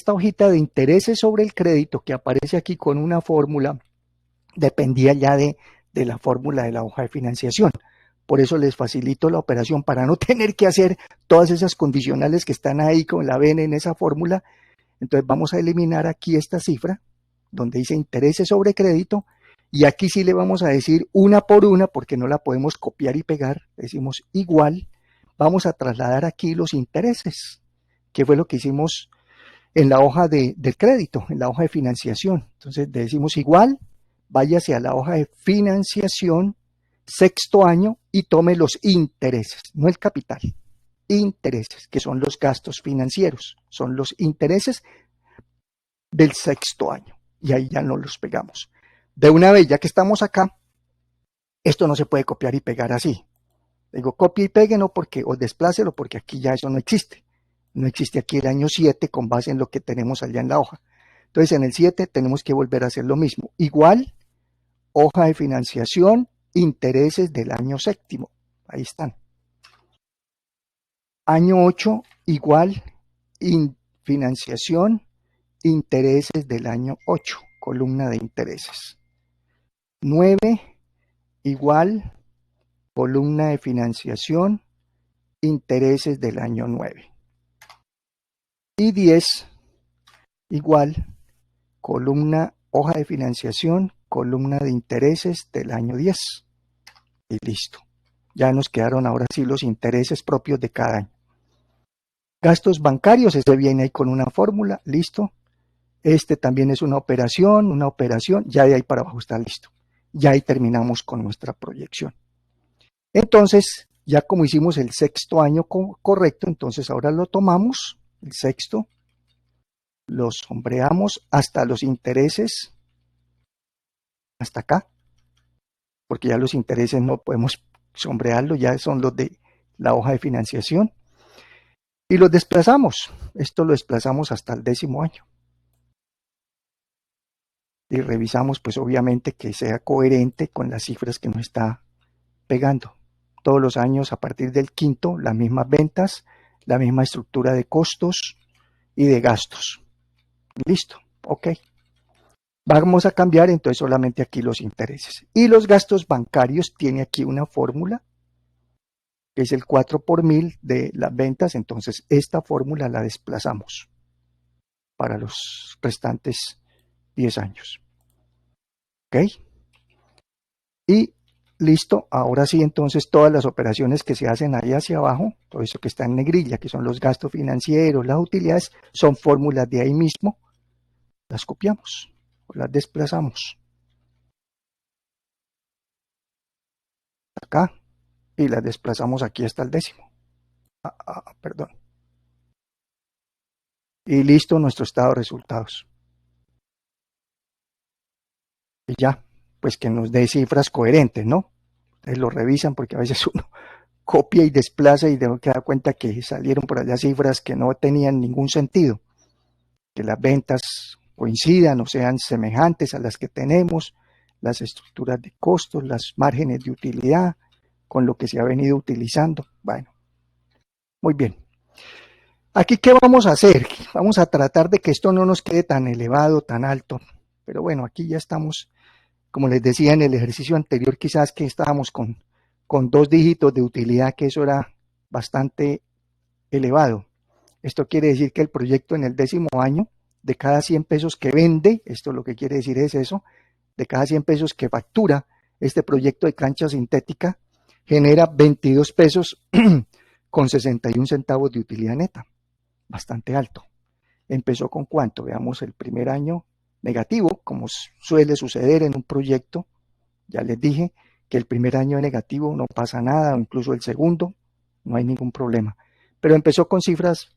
hojita de intereses sobre el crédito que aparece aquí con una fórmula dependía ya de la fórmula de la hoja de financiación. Por eso les facilito la operación para no tener que hacer todas esas condicionales que están ahí con la ven en esa fórmula. Entonces vamos a eliminar aquí esta cifra donde dice intereses sobre crédito y aquí sí le vamos a decir una por una porque no la podemos copiar y pegar. Decimos igual, vamos a trasladar aquí los intereses, que fue lo que hicimos en la hoja del crédito, en la hoja de financiación. Entonces decimos igual, váyase a la hoja de financiación, sexto año y tome los intereses, no el capital, intereses, que son los gastos financieros, son los intereses del sexto año. Y ahí ya no los pegamos. De una vez, ya que estamos acá, esto no se puede copiar y pegar así. Digo, copie y pegue, no porque, o desplácelo, porque aquí ya eso no existe. No existe aquí el año 7 con base en lo que tenemos allá en la hoja. Entonces, en el 7 tenemos que volver a hacer lo mismo. Igual, hoja de financiación, intereses del año séptimo. Ahí están. Año 8, igual, financiación, intereses del año 8, columna de intereses. 9, igual, columna de financiación, intereses del año 9. Y 10, igual, columna, hoja de financiación, columna de intereses del año 10. Y listo. Ya nos quedaron ahora sí los intereses propios de cada año. Gastos bancarios, ese viene ahí con una fórmula, listo. Este también es una operación, ya de ahí para abajo está listo. Ya ahí terminamos con nuestra proyección. Entonces, ya como hicimos el sexto año correcto, entonces ahora lo tomamos, el sexto, lo sombreamos hasta los intereses, hasta acá, porque ya los intereses no podemos sombrearlo, ya son los de la hoja de financiación, y los desplazamos. Esto lo desplazamos hasta el 10º año. Y revisamos, pues obviamente, que sea coherente con las cifras que nos está pegando. Todos los años, a partir del 5º, las mismas ventas, la misma estructura de costos y de gastos. Listo, ok. Vamos a cambiar entonces solamente aquí los intereses. Y los gastos bancarios tiene aquí una fórmula, que es el 4 por 1000 de las ventas. Entonces esta fórmula la desplazamos para los restantes 10 años. Ok. Y listo, ahora sí, entonces todas las operaciones que se hacen ahí hacia abajo, todo eso que está en negrilla, que son los gastos financieros, las utilidades, son fórmulas de ahí mismo, las copiamos, las desplazamos acá y las desplazamos aquí hasta el 10º. perdón. Y listo nuestro estado de resultados. Y ya, pues que nos dé cifras coherentes, ¿no? Ustedes lo revisan porque a veces uno copia y desplaza y que da cuenta que salieron por allá cifras que no tenían ningún sentido. Que las ventas coincidan o sean semejantes a las que tenemos, las estructuras de costos, las márgenes de utilidad, con lo que se ha venido utilizando. Bueno, muy bien. Aquí, ¿qué vamos a hacer? Vamos a tratar de que esto no nos quede tan elevado, tan alto. Pero bueno, aquí ya estamos, como les decía en el ejercicio anterior, quizás que estábamos con 2 dígitos de utilidad, que eso era bastante elevado. Esto quiere decir que el proyecto en el 10º año, de cada 100 pesos que vende, esto lo que quiere decir es eso, de cada 100 pesos que factura este proyecto de cancha sintética, genera 22 pesos con 61 centavos de utilidad neta. Bastante alto. ¿Empezó con cuánto? Veamos el primer año negativo, como suele suceder en un proyecto. Ya les dije que el primer año negativo no pasa nada, o incluso el segundo, no hay ningún problema. Pero empezó con cifras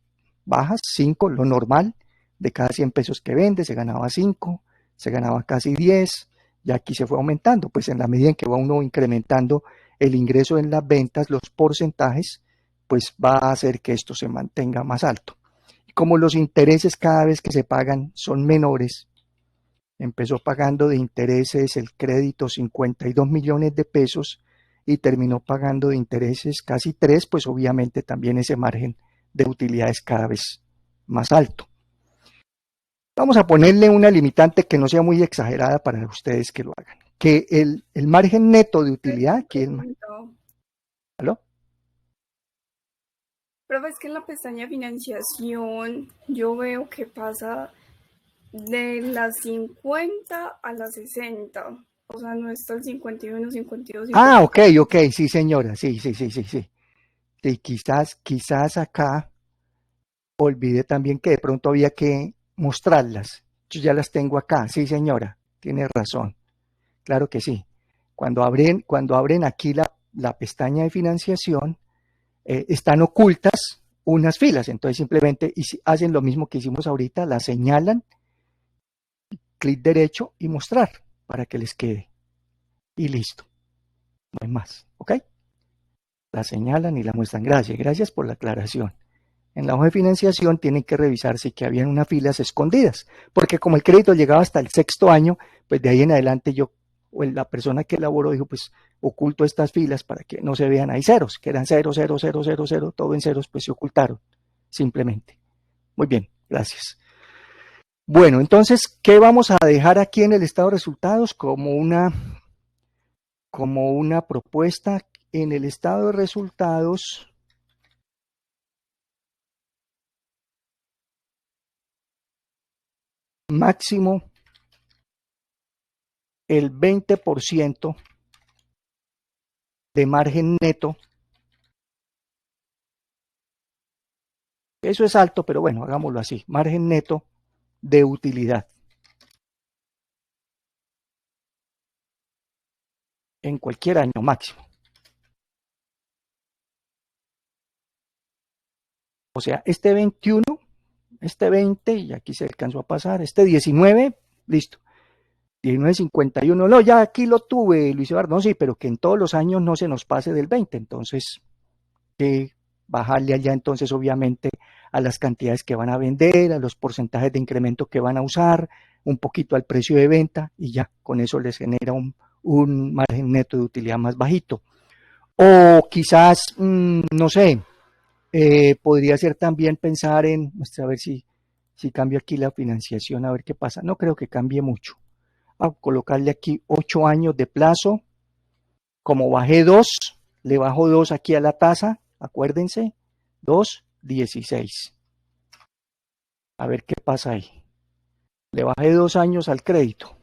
bajas, 5, lo normal, de cada 100 pesos que vende, se ganaba 5, se ganaba casi 10, y aquí se fue aumentando, pues en la medida en que va uno incrementando el ingreso en las ventas, los porcentajes, pues va a hacer que esto se mantenga más alto. Y como los intereses cada vez que se pagan son menores, empezó pagando de intereses el crédito 52 millones de pesos y terminó pagando de intereses casi 3, pues obviamente también ese margen de utilidad es cada vez más alto. Vamos a ponerle una limitante que no sea muy exagerada para ustedes que lo hagan. Que el margen neto de utilidad, que ¿aló? Pero es que en la pestaña financiación yo veo que pasa de las 50 a las 60. O sea, no está el 51, 52, 53. Ok, sí señora, sí. Sí, quizás acá olvidé también que de pronto había que mostrarlas. Yo ya las tengo acá, sí señora, tiene razón. Claro que sí. Cuando abren aquí la pestaña de financiación, están ocultas unas filas, entonces simplemente hacen lo mismo que hicimos ahorita, la señalan, clic derecho y mostrar para que les quede. Y listo, no hay más, ¿ok? La señalan y la muestran. Gracias por la aclaración. En la hoja de financiación tienen que revisar si que habían unas filas escondidas, porque como el crédito llegaba hasta el 6º año, pues de ahí en adelante yo, o la persona que elaboró dijo, pues oculto estas filas para que no se vean ahí ceros, que eran 0, 0, 0, 0, 0, todo en ceros, pues se ocultaron, simplemente. Muy bien, gracias. Bueno, entonces, ¿qué vamos a dejar aquí en el estado de resultados? Como una propuesta en el estado de resultados. Máximo el 20% de margen neto. Eso es alto, pero bueno, hagámoslo así. Margen neto de utilidad. En cualquier año máximo. O sea, este 21, este 20, y aquí se alcanzó a pasar, este 19, listo. 19.51, no, ya aquí lo tuve, Luis Eduardo, no, sí, pero que en todos los años no se nos pase del 20, entonces, bajarle allá entonces obviamente a las cantidades que van a vender, a los porcentajes de incremento que van a usar, un poquito al precio de venta y ya, con eso les genera un margen neto de utilidad más bajito. O quizás, no sé, podría ser también pensar en, a ver si cambio aquí la financiación, a ver qué pasa. No creo que cambie mucho. A colocarle aquí 8 años de plazo. Como bajé 2, le bajo 2 aquí a la tasa, acuérdense, 2, 16. A ver qué pasa ahí. Le bajé 2 años al crédito.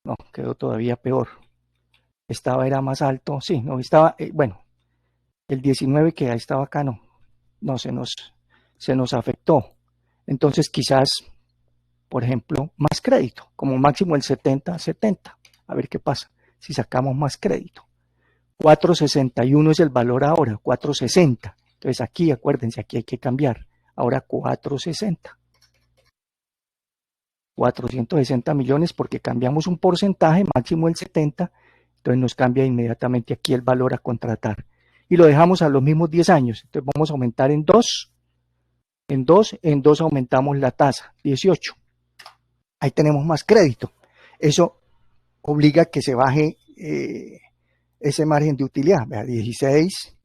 No, quedó todavía peor. Era más alto, sí, no, estaba, bueno, el 19 que estaba acá no se nos afectó. Entonces quizás, por ejemplo, más crédito, como máximo el 70, a ver qué pasa, si sacamos más crédito. 461 es el valor ahora, 460. Entonces aquí, acuérdense, aquí hay que cambiar. Ahora 460. 460 millones porque cambiamos un porcentaje, máximo el 70, entonces nos cambia inmediatamente aquí el valor a contratar. Y lo dejamos a los mismos 10 años. Entonces vamos a aumentar en 2. En 2 aumentamos la tasa, 18. Ahí tenemos más crédito. Eso obliga a que se baje ese margen de utilidad. Vea, 16,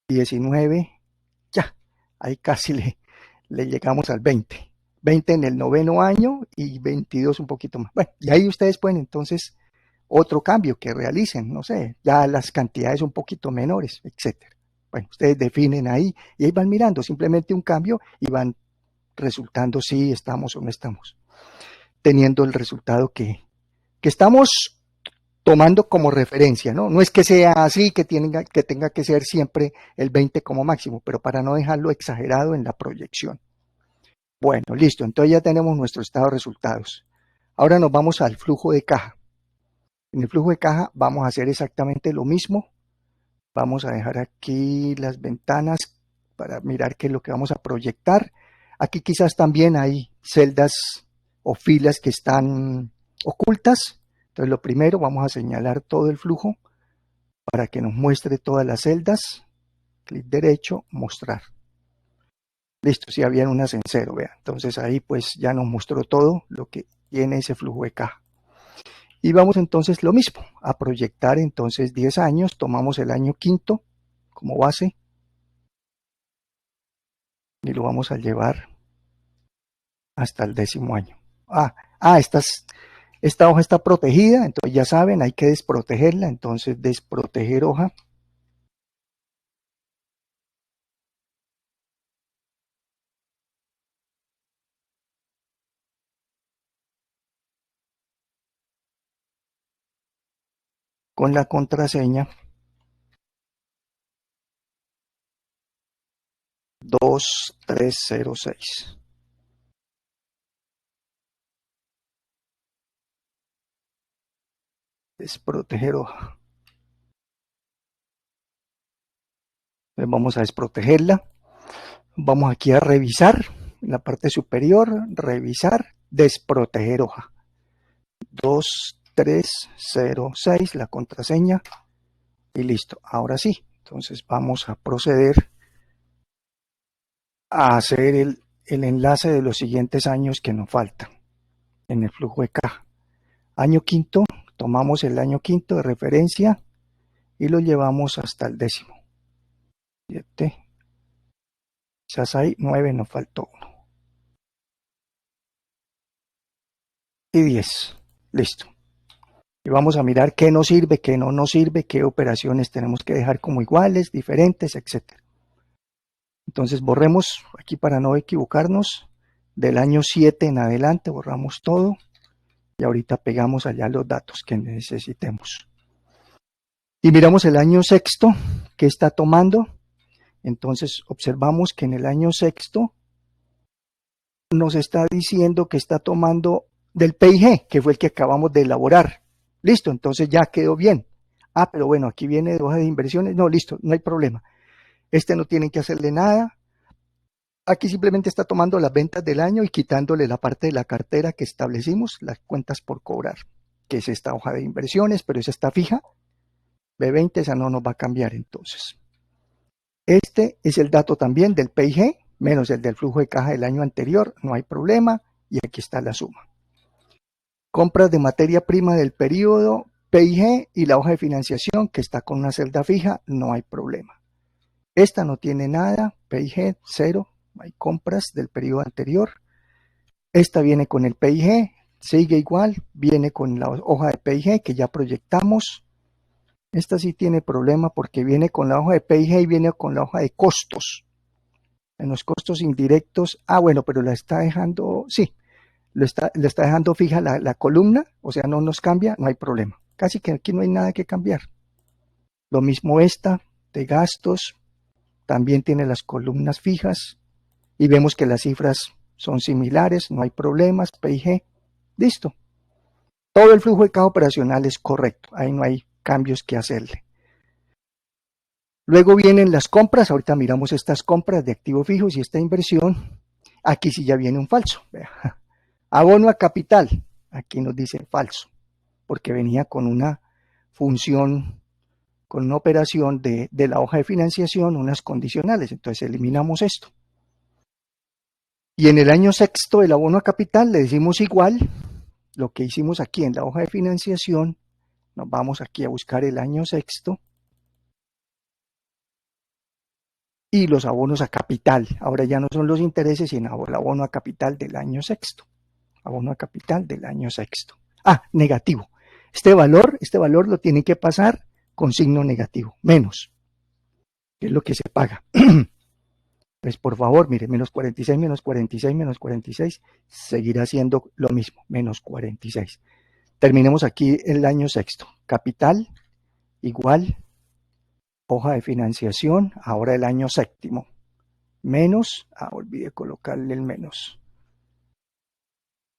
19, ya, ahí casi le llegamos al 20. 20 en el 9º año y 22 un poquito más. Bueno, y ahí ustedes pueden entonces otro cambio que realicen, no sé, ya las cantidades un poquito menores, etcétera. Bueno, ustedes definen ahí y ahí van mirando simplemente un cambio y van resultando si estamos o no estamos teniendo el resultado que estamos tomando como referencia, ¿no? No es que sea así, que tenga que ser siempre el 20 como máximo, pero para no dejarlo exagerado en la proyección. Bueno, listo, entonces ya tenemos nuestro estado de resultados. Ahora nos vamos al flujo de caja. En el flujo de caja vamos a hacer exactamente lo mismo. Vamos a dejar aquí las ventanas para mirar qué es lo que vamos a proyectar. Aquí quizás también hay celdas o filas que están ocultas. Entonces lo primero, vamos a señalar todo el flujo para que nos muestre todas las celdas. Clic derecho, mostrar. Listo, si habían unas en cero, vean. Entonces ahí pues ya nos mostró todo lo que tiene ese flujo de caja. Y vamos entonces lo mismo, a proyectar entonces 10 años, tomamos el año quinto como base y lo vamos a llevar hasta el 10º año. Esta hoja está protegida, entonces ya saben, hay que desprotegerla, entonces desproteger hoja. Con la contraseña 2306. Desproteger hoja. Entonces vamos a desprotegerla. Vamos aquí a revisar, en la parte superior, revisar, desproteger hoja. 2306, la contraseña, y listo. Ahora sí, entonces vamos a proceder a hacer el enlace de los siguientes años que nos faltan en el flujo de caja. Año quinto, tomamos el año quinto de referencia y lo llevamos hasta el 10º. 7. Quizás hay 9, nos faltó 1. Y 10. Listo. Y vamos a mirar qué nos sirve, qué no nos sirve, qué operaciones tenemos que dejar como iguales, diferentes, etc. Entonces borremos aquí para no equivocarnos. Del año 7 en adelante borramos todo. Y ahorita pegamos allá los datos que necesitemos. Y miramos el año sexto que está tomando. Entonces observamos que en el año sexto nos está diciendo que está tomando del PIG, que fue el que acabamos de elaborar. Listo, entonces ya quedó bien. Pero bueno, aquí viene de hoja de inversiones. No, listo, no hay problema. No tienen que hacerle nada. Aquí simplemente está tomando las ventas del año y quitándole la parte de la cartera que establecimos, las cuentas por cobrar, que es esta hoja de inversiones, pero esa está fija. B20, esa no nos va a cambiar entonces. Este es el dato también del PIG, menos el del flujo de caja del año anterior, no hay problema, y aquí está la suma. Compras de materia prima del periodo, PIG y la hoja de financiación que está con una celda fija, no hay problema. Esta no tiene nada, PIG 0, hay compras del periodo anterior. Esta viene con el PIG, sigue igual, viene con la hoja de PIG que ya proyectamos. Esta sí tiene problema porque viene con la hoja de PIG y viene con la hoja de costos. En los costos indirectos, bueno, pero la está dejando, sí, le está dejando fija la columna, o sea, no nos cambia, no hay problema. Casi que aquí no hay nada que cambiar. Lo mismo esta de gastos, también tiene las columnas fijas y vemos que las cifras son similares, no hay problemas, PIG, listo. Todo el flujo de caja operacional es correcto, ahí no hay cambios que hacerle. Luego vienen las compras, ahorita miramos estas compras de activos fijos y esta inversión. Aquí sí ya viene un falso. Vea. Abono a capital, aquí nos dice falso, porque venía con una función, con una operación de la hoja de financiación, unas condicionales, entonces eliminamos esto. Y en el año sexto el abono a capital le decimos igual, lo que hicimos aquí en la hoja de financiación, nos vamos aquí a buscar el año sexto, y los abonos a capital, ahora ya no son los intereses, sino el abono a capital del año sexto. Abono a capital del año sexto. Negativo. Este valor lo tiene que pasar con signo negativo, menos, que es lo que se paga. Pues por favor, mire, menos 46, menos 46, menos 46, seguirá siendo lo mismo, menos 46. Terminemos aquí el año sexto. Capital igual, hoja de financiación, ahora el año séptimo. Menos, olvidé colocarle el menos.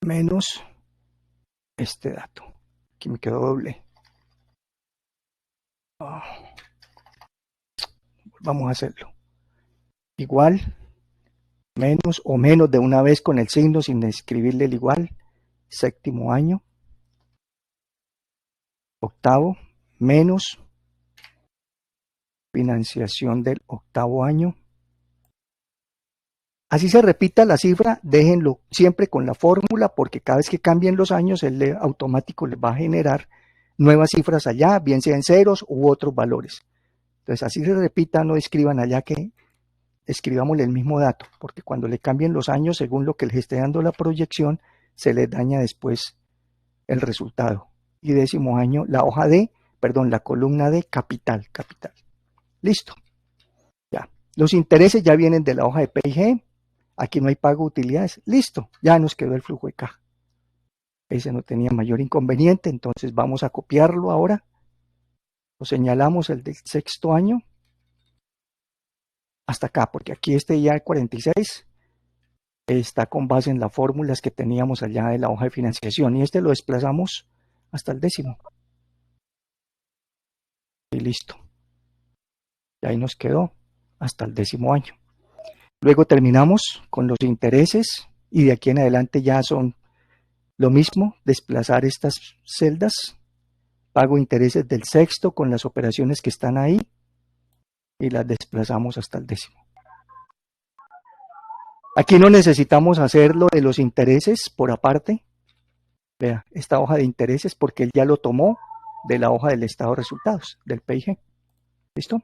Menos este dato. Aquí me quedó doble. Vamos a hacerlo. Igual, menos o menos de una vez con el signo sin escribirle el igual. Séptimo año. Octavo, menos financiación del octavo año. Así se repita la cifra, déjenlo siempre con la fórmula, porque cada vez que cambien los años, el automático les va a generar nuevas cifras allá, bien sean ceros u otros valores. Entonces, así se repita, no escriban allá que escribamos el mismo dato, porque cuando le cambien los años, según lo que les esté dando la proyección, se les daña después el resultado. Y décimo año, la columna de capital. Listo. Ya. Los intereses ya vienen de la hoja de P&G. Aquí no hay pago de utilidades. Listo. Ya nos quedó el flujo de caja. Ese no tenía mayor inconveniente. Entonces vamos a copiarlo ahora. Lo señalamos el del sexto año. Hasta acá, porque aquí ya el 46 está con base en las fórmulas que teníamos allá de la hoja de financiación. Y lo desplazamos hasta el décimo. Y listo. Y ahí nos quedó hasta el décimo año. Luego terminamos con los intereses y de aquí en adelante ya son lo mismo, desplazar estas celdas, pago intereses del sexto con las operaciones que están ahí y las desplazamos hasta el décimo. Aquí no necesitamos hacerlo de los intereses por aparte. Vea, esta hoja de intereses porque él ya lo tomó de la hoja del estado de resultados, del P&G. ¿Listo?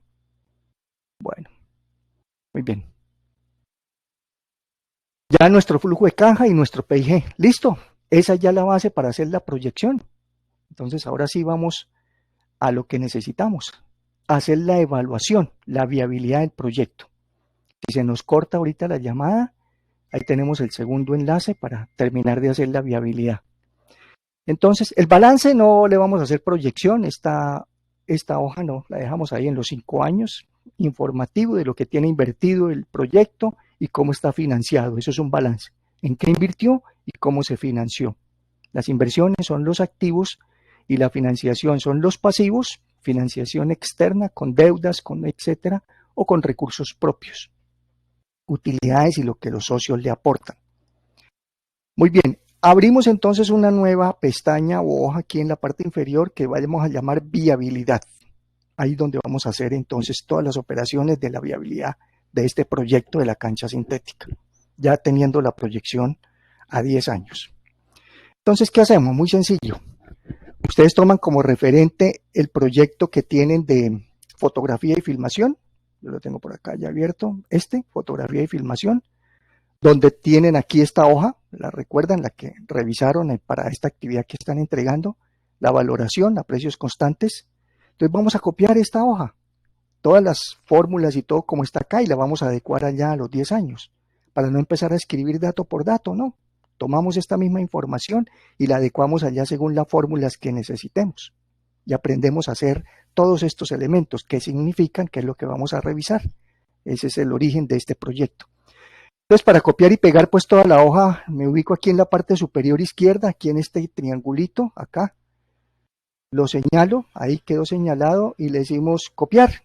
Bueno, muy bien. Ya nuestro flujo de caja y nuestro P&G. Listo. Esa ya es la base para hacer la proyección. Entonces ahora sí vamos a lo que necesitamos. Hacer la evaluación, la viabilidad del proyecto. Si se nos corta ahorita la llamada, ahí tenemos el segundo enlace para terminar de hacer la viabilidad. Entonces, el balance no le vamos a hacer proyección. Esta hoja no, la dejamos ahí en los 5 años. Informativo de lo que tiene invertido el proyecto y cómo está financiado. Eso es un balance. En qué invirtió y cómo se financió. Las inversiones son los activos y la financiación son los pasivos, financiación externa con deudas, con etcétera, o con recursos propios. Utilidades y lo que los socios le aportan. Muy bien, abrimos entonces una nueva pestaña o hoja aquí en la parte inferior que vamos a llamar viabilidad. Ahí donde vamos a hacer entonces todas las operaciones de la viabilidad de este proyecto de la cancha sintética, ya teniendo la proyección a 10 años. Entonces, ¿qué hacemos? Muy sencillo. Ustedes toman como referente el proyecto que tienen de fotografía y filmación. Yo lo tengo por acá ya abierto. Fotografía y filmación, donde tienen aquí esta hoja, la recuerdan, la que revisaron para esta actividad que están entregando, la valoración a precios constantes. Entonces vamos a copiar esta hoja, todas las fórmulas y todo como está acá y la vamos a adecuar allá a los 10 años, para no empezar a escribir dato por dato, ¿no? Tomamos esta misma información y la adecuamos allá según las fórmulas que necesitemos. Y aprendemos a hacer todos estos elementos, qué significan, qué es lo que vamos a revisar. Ese es el origen de este proyecto. Entonces, para copiar y pegar pues toda la hoja, me ubico aquí en la parte superior izquierda, aquí en este triangulito, acá. Lo señalo, ahí quedó señalado y le decimos copiar.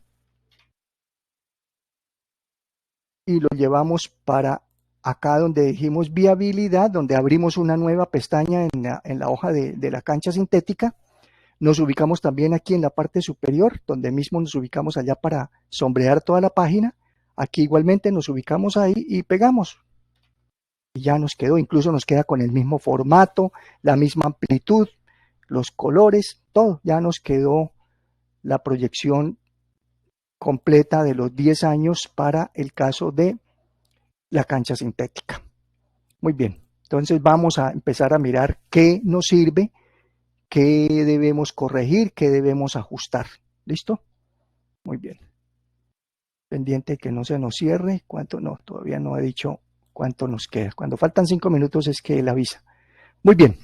y lo llevamos para acá donde dijimos viabilidad, donde abrimos una nueva pestaña en la hoja de la cancha sintética. Nos ubicamos también aquí en la parte superior, donde mismo nos ubicamos allá para sombrear toda la página. Aquí igualmente nos ubicamos ahí y pegamos. Y ya nos quedó, incluso nos queda con el mismo formato, la misma amplitud, los colores, todo. Ya nos quedó la proyección completa de los 10 años para el caso de la cancha sintética. Muy bien, entonces vamos a empezar a mirar qué nos sirve, qué debemos corregir, qué debemos ajustar. ¿Listo? Muy bien. Pendiente que no se nos cierre. ¿Cuánto? No, todavía no ha dicho cuánto nos queda. Cuando faltan 5 minutos es que él avisa. Muy bien.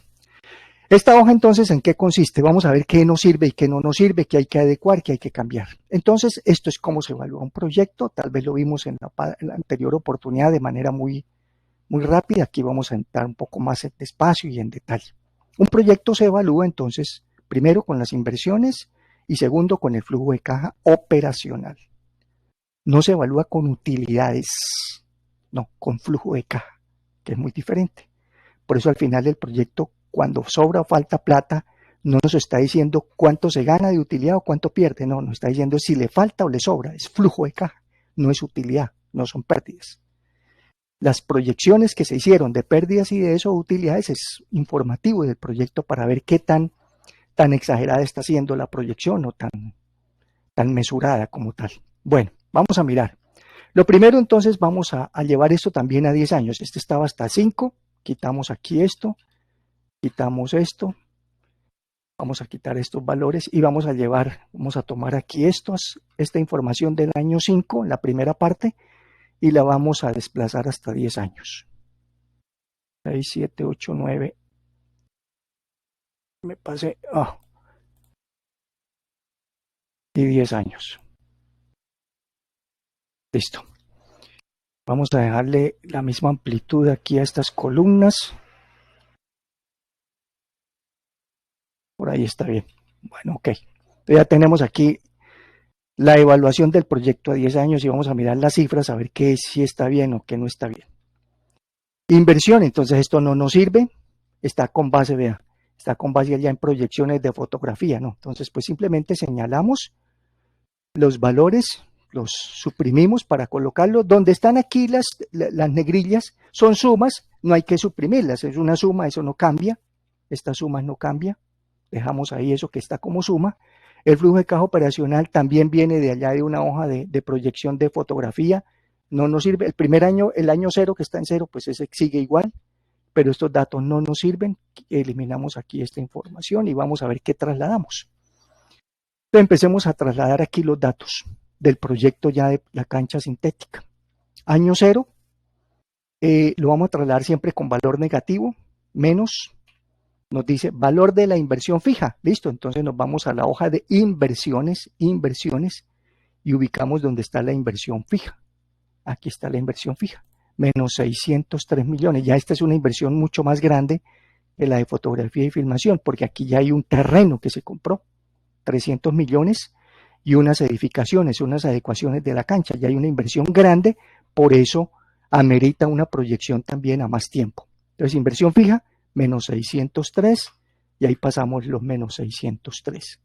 Esta hoja entonces, ¿en qué consiste? Vamos a ver qué nos sirve y qué no nos sirve, qué hay que adecuar, qué hay que cambiar. Entonces, esto es cómo se evalúa un proyecto. Tal vez lo vimos en la anterior oportunidad de manera muy rápida. Aquí vamos a entrar un poco más despacio y en detalle. Un proyecto se evalúa entonces, primero con las inversiones y segundo con el flujo de caja operacional. No se evalúa con utilidades, no, con flujo de caja, que es muy diferente. Por eso al final del proyecto, cuando sobra o falta plata, no nos está diciendo cuánto se gana de utilidad o cuánto pierde, no, nos está diciendo si le falta o le sobra, es flujo de caja, no es utilidad, no son pérdidas. Las proyecciones que se hicieron de pérdidas y de eso utilidades es informativo del proyecto para ver qué tan exagerada está siendo la proyección o tan mesurada como tal. Bueno, vamos a mirar. Lo primero entonces vamos a llevar esto también a 10 años. Este estaba hasta 5, quitamos aquí esto, quitamos esto, vamos a quitar estos valores y vamos a tomar aquí esta información del año 5, la primera parte, y la vamos a desplazar hasta 10 años. 6, 7, 8, 9. Me pasé. Y 10 años. Listo. Vamos a dejarle la misma amplitud aquí a estas columnas. Por ahí está bien. Bueno, ok. Ya tenemos aquí la evaluación del proyecto a 10 años y vamos a mirar las cifras a ver si está bien o qué no está bien. Inversión, entonces esto no nos sirve, está con base, vea, está con base ya en proyecciones de fotografía, ¿no? Entonces pues simplemente señalamos los valores, los suprimimos para colocarlos. Donde están aquí las negrillas son sumas, no hay que suprimirlas, es una suma, eso no cambia, esta suma no cambia, dejamos ahí eso que está como suma. El flujo de caja operacional también viene de allá de una hoja de proyección de fotografía, no nos sirve. El primer año, el año 0 que está en 0, pues ese sigue igual, pero estos datos no nos sirven, eliminamos aquí esta información y vamos a ver qué trasladamos. Entonces empecemos a trasladar aquí los datos del proyecto ya de la cancha sintética. Año 0, lo vamos a trasladar siempre con valor negativo, menos, nos dice valor de la inversión fija, listo, entonces nos vamos a la hoja de inversiones, y ubicamos donde está la inversión fija. Aquí está la inversión fija, menos 603 millones, ya esta es una inversión mucho más grande que la de fotografía y filmación, porque aquí ya hay un terreno que se compró, 300 millones y unas edificaciones, unas adecuaciones de la cancha, ya hay una inversión grande, por eso amerita una proyección también a más tiempo. Entonces inversión fija, menos 603, y ahí pasamos los menos 603.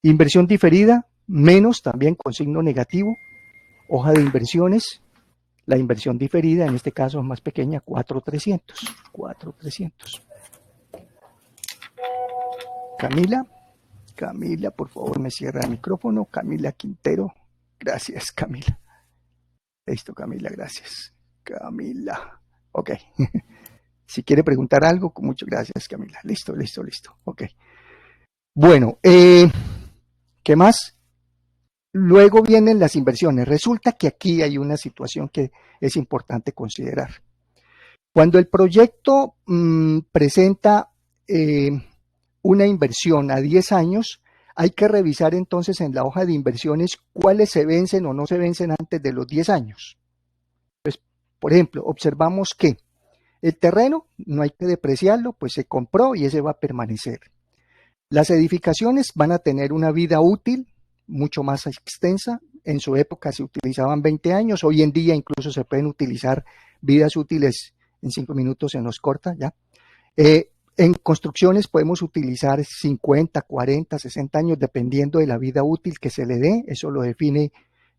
Inversión diferida, menos también con signo negativo, hoja de inversiones, la inversión diferida, en este caso es más pequeña, 4,300. Camila, por favor me cierra el micrófono. Camila Quintero, gracias Camila. Listo Camila, gracias. Camila, ok. Si quiere preguntar algo, con muchas gracias Camila. Listo, ok. Bueno, ¿qué más? Luego vienen las inversiones. Resulta que aquí hay una situación que es importante considerar. Cuando el proyecto presenta una inversión a 10 años, hay que revisar entonces en la hoja de inversiones cuáles se vencen o no se vencen antes de los 10 años. Pues, por ejemplo, observamos que el terreno no hay que depreciarlo, pues se compró y ese va a permanecer. Las edificaciones van a tener una vida útil mucho más extensa, en su época se utilizaban 20 años, hoy en día incluso se pueden utilizar vidas útiles en 5 minutos, se nos corta ya. En construcciones podemos utilizar 50, 40, 60 años, dependiendo de la vida útil que se le dé. Eso lo define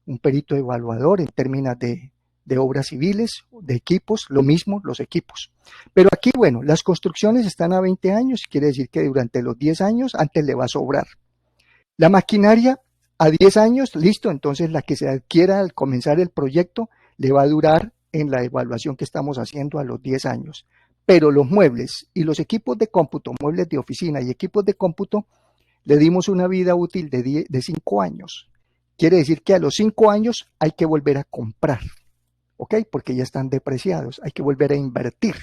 un perito evaluador en términos de obras civiles, de equipos, lo mismo los equipos. Pero aquí, bueno, las construcciones están a 20 años, quiere decir que durante los 10 años antes le va a sobrar. La maquinaria a 10 años, listo, entonces la que se adquiera al comenzar el proyecto le va a durar en la evaluación que estamos haciendo a los 10 años. Pero los muebles y los equipos de cómputo, muebles de oficina y equipos de cómputo, le dimos una vida útil de 5 años. Quiere decir que a los 5 años hay que volver a comprar, ¿ok? Porque ya están depreciados, hay que volver a invertir.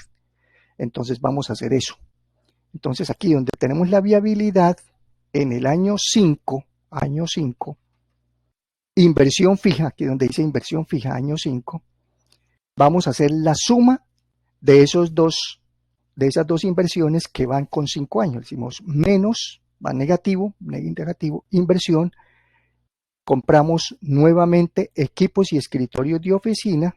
Entonces vamos a hacer eso. Entonces aquí donde tenemos la viabilidad, en el año 5, inversión fija, aquí donde dice inversión fija, año 5, vamos a hacer la suma de esas dos inversiones que van con 5 años. Decimos menos, va negativo, inversión, compramos nuevamente equipos y escritorios de oficina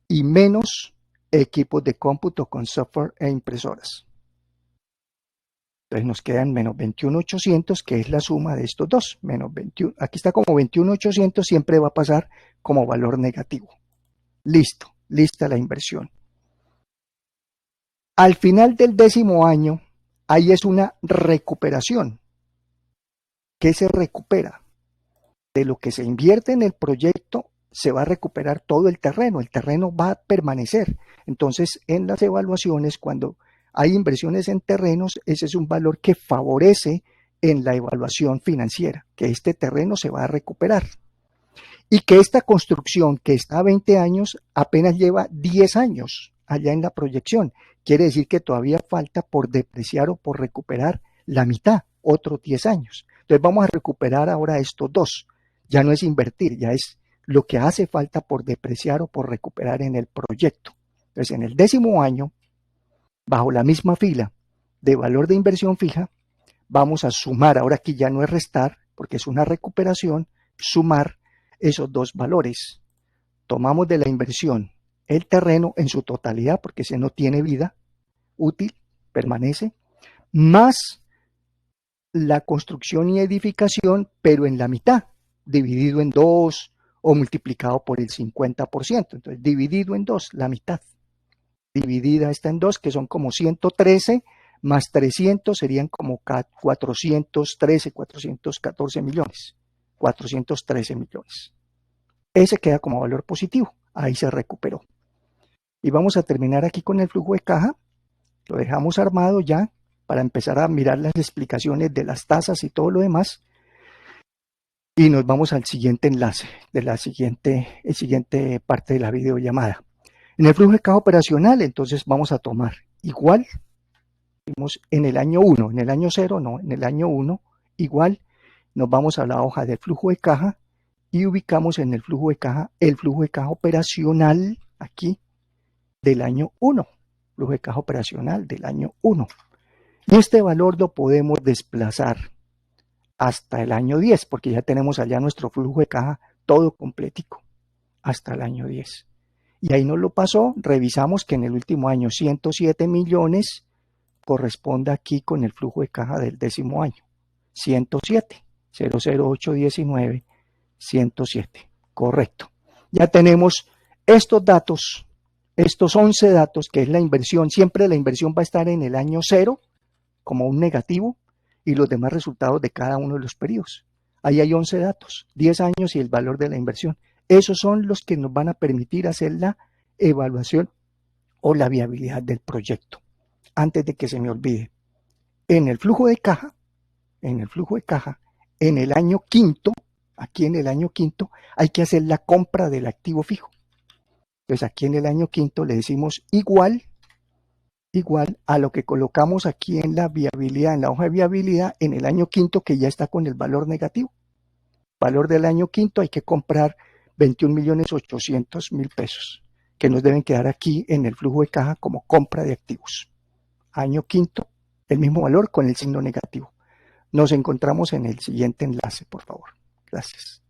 y menos equipos de cómputo con software e impresoras. Entonces nos quedan menos 21,800, que es la suma de estos dos. Menos 21, aquí está como 21,800, siempre va a pasar como valor negativo. Listo, lista la inversión. Al final del 10º año, ahí es una recuperación. ¿Qué se recupera? De lo que se invierte en el proyecto, se va a recuperar todo el terreno va a permanecer. Entonces, en las evaluaciones, cuando hay inversiones en terrenos, ese es un valor que favorece en la evaluación financiera, que este terreno se va a recuperar. Y que esta construcción que está a 20 años apenas lleva 10 años allá en la proyección. Quiere decir que todavía falta por depreciar o por recuperar la mitad, otros 10 años. Entonces vamos a recuperar ahora estos dos. Ya no es invertir, ya es lo que hace falta por depreciar o por recuperar en el proyecto. Entonces en el 10º año, bajo la misma fila de valor de inversión fija, vamos a sumar, ahora aquí ya no es restar, porque es una recuperación, sumar esos dos valores. Tomamos de la inversión el terreno en su totalidad, porque ese no tiene vida útil, permanece, más la construcción y edificación, pero en la mitad, dividido en 2 o multiplicado por el 50%. Entonces, dividido en 2, la mitad. Dividida está en 2, que son como 113, más 300 serían como 413, 414 millones. 413 millones. Ese queda como valor positivo. Ahí se recuperó. Y vamos a terminar aquí con el flujo de caja. Lo dejamos armado ya para empezar a mirar las explicaciones de las tasas y todo lo demás. Y nos vamos al siguiente enlace de la siguiente parte de la videollamada. En el flujo de caja operacional, entonces vamos a tomar igual, vimos en el año 1, en el año 0 no, en el año 1, igual, nos vamos a la hoja de flujo de caja y ubicamos en el flujo de caja operacional aquí del año 1, flujo de caja operacional del año 1. Y este valor lo podemos desplazar hasta el año 10, porque ya tenemos allá nuestro flujo de caja todo completico, hasta el año 10. Y ahí nos lo pasó, revisamos que en el último año 107 millones corresponde aquí con el flujo de caja del 10º año. 107, 00819, 107, correcto. Ya tenemos estos datos, estos 11 datos, que es la inversión. Siempre la inversión va a estar en el año 0 como un negativo y los demás resultados de cada uno de los periodos. Ahí hay 11 datos, 10 años y el valor de la inversión. Esos son los que nos van a permitir hacer la evaluación o la viabilidad del proyecto. Antes de que se me olvide, en el flujo de caja, en el año quinto, aquí en el año quinto, hay que hacer la compra del activo fijo. Entonces aquí en el año quinto le decimos igual a lo que colocamos aquí en la viabilidad, en la hoja de viabilidad, en el año quinto, que ya está con el valor negativo. Valor del año quinto, hay que comprar 21.800.000 pesos, que nos deben quedar aquí en el flujo de caja como compra de activos. Año quinto, el mismo valor con el signo negativo. Nos encontramos en el siguiente enlace, por favor. Gracias.